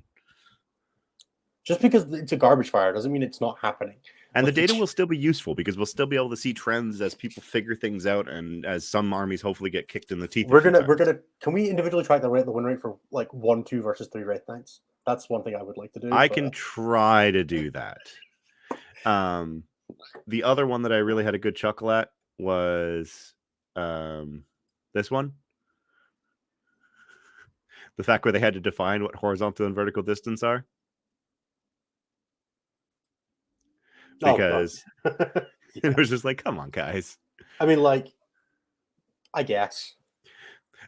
[SPEAKER 1] Just because it's a garbage fire doesn't mean it's not happening.
[SPEAKER 2] And the data will still be useful because we'll still be able to see trends as people figure things out, and as some armies hopefully get kicked in the teeth.
[SPEAKER 1] We're gonna. Can we individually track the win rate for like 1, 2 versus 3 Wraithknights? That's one thing I would like to do.
[SPEAKER 2] I can try to do that. The other one that I really had a good chuckle at was this one. The fact where they had to define what horizontal and vertical distance are. Because it was just like, come on, guys.
[SPEAKER 1] I mean, like, I guess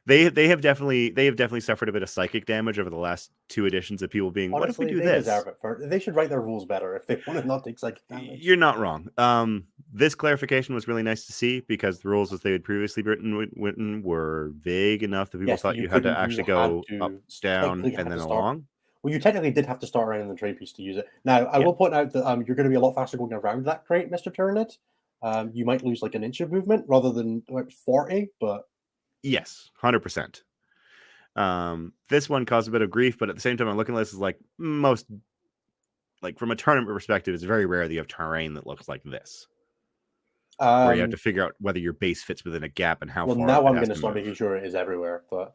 [SPEAKER 2] they have definitely suffered a bit of psychic damage over the last 2 editions of people being, honestly, what if we do this?
[SPEAKER 1] They should write their rules better if they want to not take psychic damage.
[SPEAKER 2] You're not wrong. This clarification was really nice to see because the rules as they had previously written were vague enough that people thought you had to actually go up, down, and then along.
[SPEAKER 1] Well, you technically did have to start around in the trade piece to use it. Now, I will point out that you're going to be a lot faster going around that crate, Mr. Tyrannid. You might lose like an inch of movement rather than like 40, but...
[SPEAKER 2] Yes, 100%. This one caused a bit of grief, but at the same time, I'm looking at this as like most... Like, from a tournament perspective, it's very rare that you have terrain that looks like this. Where you have to figure out whether your base fits within a gap and how far... Well,
[SPEAKER 1] now I'm going to start making sure it is everywhere, but...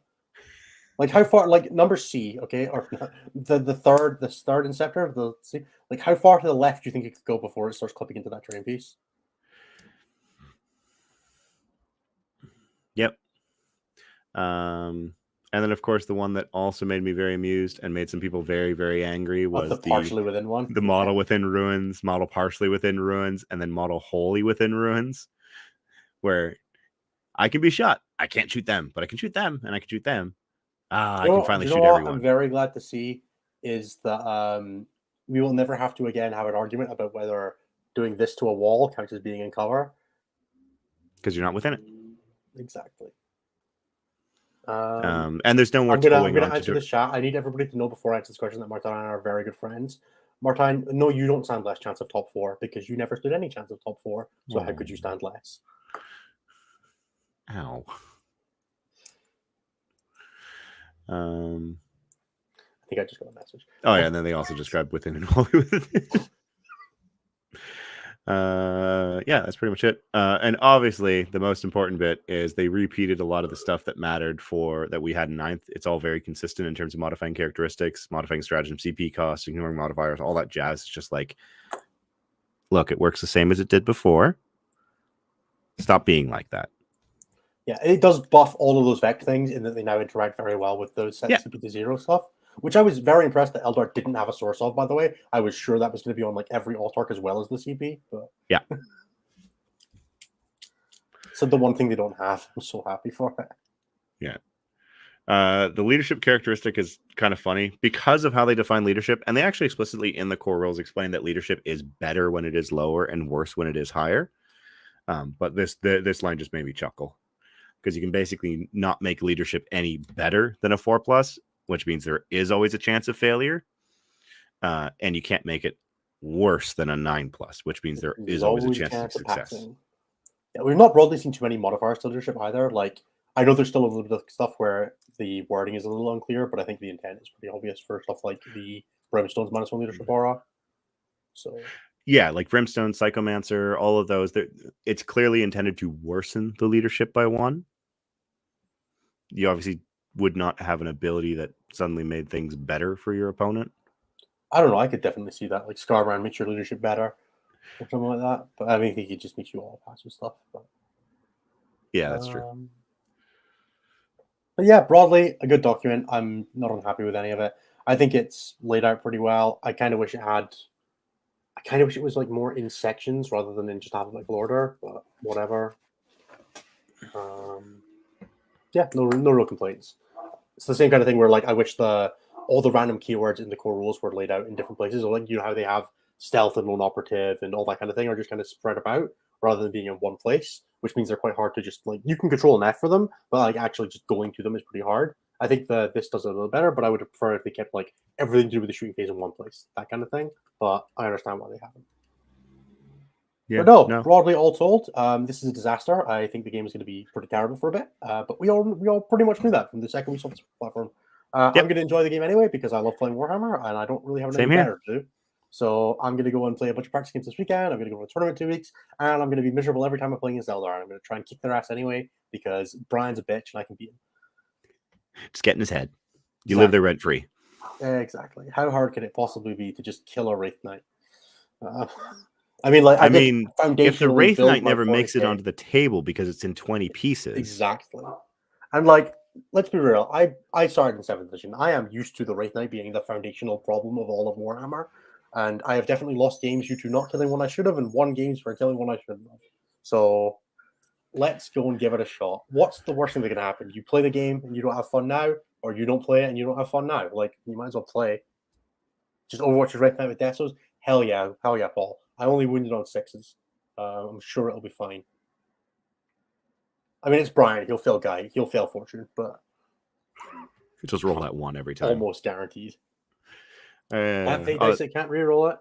[SPEAKER 1] Like how far, like number C, okay, or the third inceptor of the C, like how far to the left do you think it could go before it starts clipping into that terrain piece?
[SPEAKER 2] Yep. And then of course the one that also made me very amused and made some people very, very angry was the
[SPEAKER 1] partially within one,
[SPEAKER 2] the model within ruins, model partially within ruins, and then model wholly within ruins, where I can be shot. I can't shoot them, but I can shoot them, and I can shoot them. I can finally shoot everyone.
[SPEAKER 1] I'm very glad to see is that we will never have to again have an argument about whether doing this to a wall counts as being in cover.
[SPEAKER 2] Because you're not within it.
[SPEAKER 1] Exactly.
[SPEAKER 2] And there's no more.
[SPEAKER 1] I'm gonna answer the chat. I need everybody to know before I answer this question that Martin and I are very good friends. Martin, no, you don't stand less chance of top 4 because you never stood any chance of top 4. So how could you stand less?
[SPEAKER 2] Ow.
[SPEAKER 1] I think I just got a message.
[SPEAKER 2] Oh yeah, and then they also described within and wholly within. Yeah, that's pretty much it. And obviously, the most important bit is they repeated a lot of the stuff that mattered for that we had in 9th. It's all very consistent in terms of modifying characteristics, modifying stratagem, CP costs, ignoring modifiers, all that jazz. It's just like, look, it works the same as it did before. Stop being like that.
[SPEAKER 1] Yeah, it does buff all of those Vect things in that they now interact very well with those set CP to 0 stuff, which I was very impressed that Eldar didn't have a source of, by the way. I was sure that was going to be on like every Autarch as well as the CP, but
[SPEAKER 2] yeah.
[SPEAKER 1] So the one thing they don't have, I'm so happy for it.
[SPEAKER 2] Yeah. The leadership characteristic is kind of funny because of how they define leadership, and they actually explicitly in the core rules explain that leadership is better when it is lower and worse when it is higher. But this line just made me chuckle because you can basically not make leadership any better than a 4+, which means there is always a chance of failure, and you can't make it worse than a 9+, which means there is always a chance of success.
[SPEAKER 1] Yeah, we've not broadly seen too many modifiers to leadership either. Like, I know there's still a little bit of stuff where the wording is a little unclear, but I think the intent is pretty obvious for stuff like the Brimstone's -1 leadership aura. So
[SPEAKER 2] yeah, like Brimstone, Psychomancer, all of those, it's clearly intended to worsen the leadership by 1. You obviously would not have an ability that suddenly made things better for your opponent.
[SPEAKER 1] I don't know. I could definitely see that. Like, Scarbrand makes your leadership better or something like that. But I mean, I think it just makes you all passive stuff. But
[SPEAKER 2] yeah, that's true.
[SPEAKER 1] But yeah, broadly, a good document. I'm not unhappy with any of it. I think it's laid out pretty well. I kind of wish it was like more in sections rather than in just alphabetical order, but whatever. Yeah, no real complaints. It's the same kind of thing where like I wish all the random keywords in the core rules were laid out in different places, or like you know how they have stealth and lone operative and all that kind of thing are just kind of spread about rather than being in one place, which means they're quite hard to just like you can control an F for them, but like actually just going to them is pretty hard. I think this does it a little better, but I would prefer if they kept like everything to do with the shooting phase in one place, that kind of thing. But I understand why they haven't. Yeah, but no, broadly all told, this is a disaster. I think the game is going to be pretty terrible for a bit, but we all pretty much knew that from the second we saw this platform. I'm going to enjoy the game anyway because I love playing Warhammer and I don't really have anything better to do. So I'm going to go and play a bunch of practice games this weekend. I'm going to go to a tournament in 2 weeks, and I'm going to be miserable every time I'm playing as Eldar. I'm going to try and kick their ass anyway because Brian's a bitch and I can beat him.
[SPEAKER 2] Just get in his head. You live there rent free.
[SPEAKER 1] Exactly. How hard can it possibly be to just kill a Wraithknight?
[SPEAKER 2] I mean, if the Wraithknight never makes it onto the table because it's in 20 pieces.
[SPEAKER 1] Exactly. And like, let's be real. I started in 7th edition. I am used to the Wraithknight being the foundational problem of all of Warhammer. And I have definitely lost games due to not killing one I should have and won games for killing one I shouldn't have. So let's go and give it a shot. What's the worst thing that can happen? You play the game and you don't have fun now, or you don't play it and you don't have fun now. Like, you might as well play. Just Overwatch your Wraithknight with Desos? Hell yeah, Paul. I only wounded on 6s. I'm sure it'll be fine. I mean, it's Brian. He'll fail Guy. He'll fail Fortune, but
[SPEAKER 2] just roll that 1 every time.
[SPEAKER 1] Almost guaranteed. That fate dice, it can't reroll it.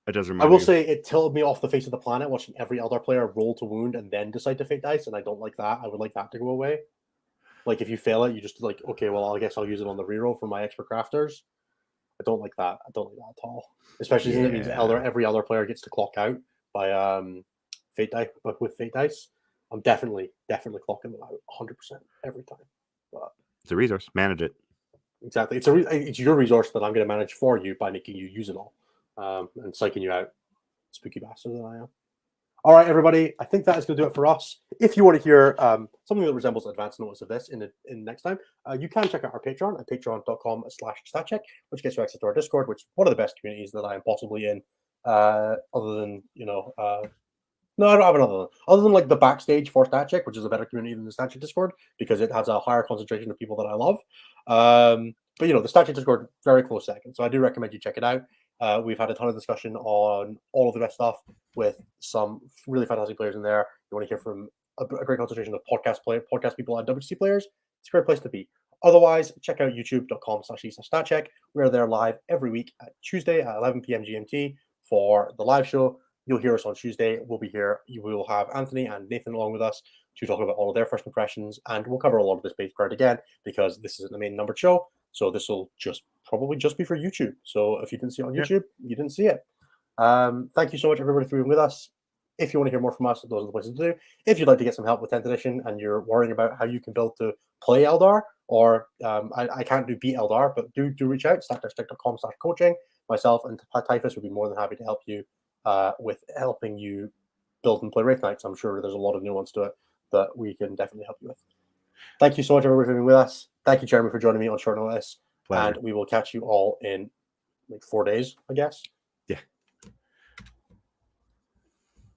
[SPEAKER 2] It does
[SPEAKER 1] I will say it tilted me off the face of the planet watching every Eldar player roll to wound and then decide to fate dice, and I don't like that. I would like that to go away. Like, if you fail it, you just like, okay, well, I guess I'll use it on the reroll for my expert crafters. I don't like that. I don't like that at all. Especially since it means every other player gets to clock out by fate dice, but with fate dice. I'm definitely clocking them out 100% every time. But
[SPEAKER 2] it's a resource. Manage it.
[SPEAKER 1] Exactly. It's your resource that I'm going to manage for you by making you use it all and psyching you out. Spooky bastard that I am. All right, everybody. I think that is going to do it for us. If you want to hear something that resembles advanced notice of this in next time, you can check out our Patreon at patreon.com/statcheck, which gets you access to our Discord, which is one of the best communities that I am possibly in, other than, no, I don't have another one. Other than like the backstage for StatCheck, which is a better community than the StatCheck Discord because it has a higher concentration of people that I love. But the StatCheck Discord, very close second. So I do recommend you check it out. We've had a ton of discussion on all of the best stuff with some really fantastic players in there. You want to hear from a great concentration of podcast people and WC players. It's a great place to be. Otherwise, check out youtube.com/StatCheck. We're there live every week at Tuesday at 11 p.m. GMT for the live show. You'll hear us on Tuesday. We'll be here. You will have Anthony and Nathan along with us to talk about all of their first impressions, and we'll cover a lot of this base ground again because this isn't the main numbered show, so this will just probably just be for YouTube. So if you didn't see it on
[SPEAKER 2] Yeah.
[SPEAKER 1] YouTube, you didn't see it. Thank you so much, everybody, for being with us. If you want to hear more from us, those are the places to do. If you'd like to get some help with 10th edition and you're worrying about how you can build to play Eldar, or I can't do beat Eldar, but do reach out, stack-stick.com/coaching. Myself and Typhus would be more than happy to help you with helping you build and play Wraithknights. I'm sure there's a lot of nuance to it that we can definitely help you with. Thank you so much, everybody, for being with us. Thank you, Jeremy, for joining me on short notice.
[SPEAKER 2] Pleasure.
[SPEAKER 1] And we will catch you all in like 4 days, I guess.
[SPEAKER 2] Yeah.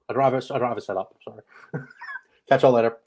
[SPEAKER 1] I don't have it set up. Sorry. Catch y'all later.